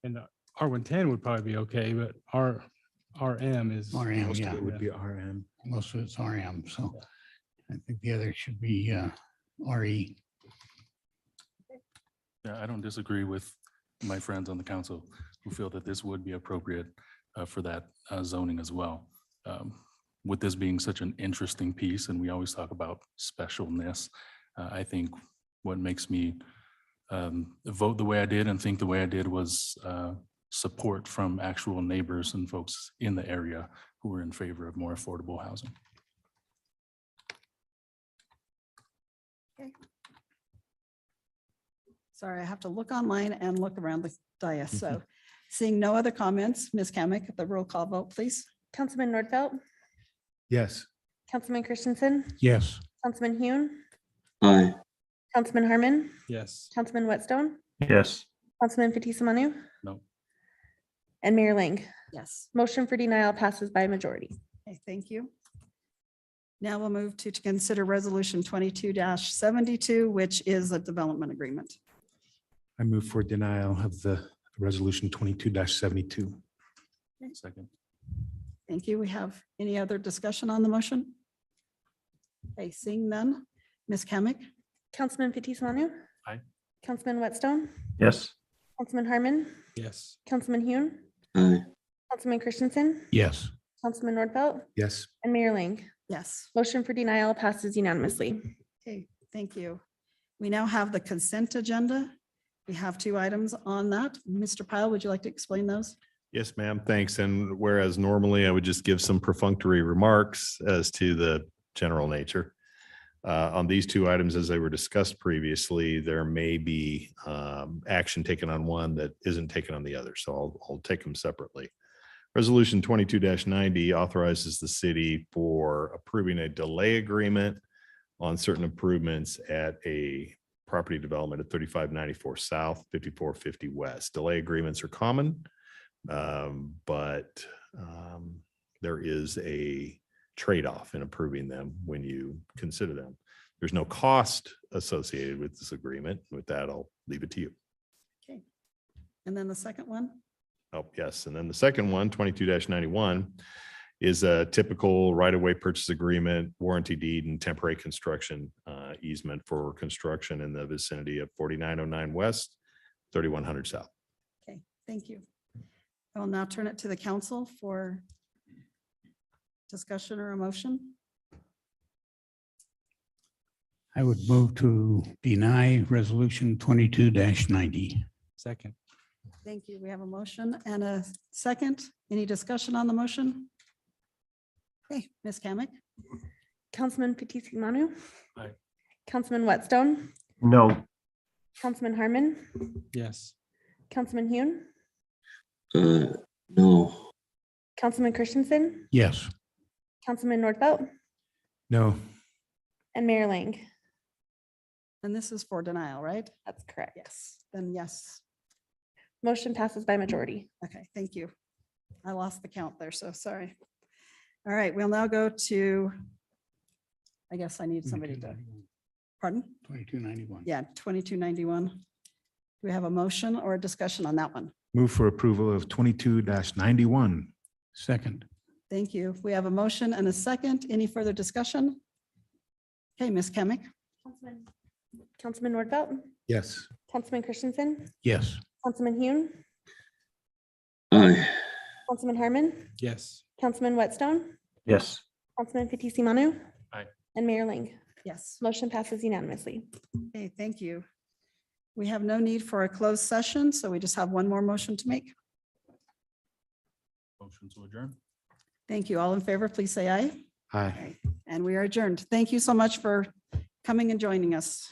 And R110 would probably be okay, but RM is. RM, Most of yeah. it would be RM. Most of it's RM, so I think the other should be RE. Yeah, I don't disagree with my friends on the council who feel that this would be appropriate for that zoning as well. With this being such an interesting piece, and we always talk about specialness, I think what makes me vote the way I did and think the way I did was support from actual neighbors and folks in the area who were in favor of more affordable housing. Sorry, I have to look online and look around the dais. So seeing no other comments, Ms. Kamic, the roll call vote, please. Councilman Nordfelt, Yes. Councilman Christensen, Yes. Councilman Hune, Aye. Councilman Harmon, Yes. Councilman Whitstone, Yes. Councilman Fitzie Umanu, No. and Mayor Ling. Yes. Motion for denial passes by a majority. Okay, thank you. Now we'll move to consider resolution 22-72, which is a development agreement. I move for denial of the resolution 22-72. Second. Thank you. We have any other discussion on the motion? Okay, seeing none. Ms. Kamic? Councilman Fitzie Umanu. Aye. Councilman Whitstone, Yes. Councilman Harmon, Yes. Councilman Hune, Aye. Councilman Christensen, Yes. Councilman Nordfelt, Yes. and Mayor Ling. Yes. Motion for denial passes unanimously. Okay, thank you. We now have the consent agenda. We have 2 items on that. Mr. Pyle, would you like to explain those? Yes, ma'am. Thanks. And whereas normally I would just give some perfunctory remarks as to the general nature. On these 2 items, as they were discussed previously, there may be action taken on one that isn't taken on the other. So I'll take them separately. Resolution 22-90 authorizes the city for approving a delay agreement on certain improvements at a property development at 3594 South, 5450 West. Delay agreements are common, but there is a trade-off in approving them when you consider them. There's no cost associated with this agreement. With that, I'll leave it to you. Okay. And then the second one? Oh, yes. And then the second one, 22-91, is a typical right-of-way purchase agreement, warranty deed, and temporary construction easement for construction in the vicinity of 4909 West, 3100 South. Okay, thank you. I will now turn it to the council for discussion or a motion. I would move to deny resolution 22-90. Second. Thank you. We have a motion and a second. Any discussion on the motion? Okay, Ms. Kamic? Councilman Fitzie Umanu. Aye. Councilman Whitstone, No. Councilman Harmon, Yes. Councilman Hune, No. Councilman Christensen, Yes. Councilman Nordfelt, No. and Mayor Ling. And this is for denial, right? That's correct. Yes, then yes. Motion passes by majority. Okay, thank you. I lost the count there, so sorry. All right, we'll now go to, I guess I need somebody to, pardon? 2291. Yeah, 2291. Do we have a motion or a discussion on that one? Move for approval of 22-91. Second. Thank you. We have a motion and a second. Any further discussion? Okay, Ms. Kamic? Councilman Nordfelt, Yes. Councilman Christensen, Yes. Councilman Hune, Aye. Councilman Harmon, Yes. Councilman Whitstone, Yes. Councilman Fitzie Umanu. Aye. And Mayor Ling. Yes. Motion passes unanimously. Okay, thank you. We have no need for a closed session, so we just have one more motion to make. Motion to adjourn. Thank you. All in favor, please say aye. Aye. And we are adjourned. Thank you so much for coming and joining us.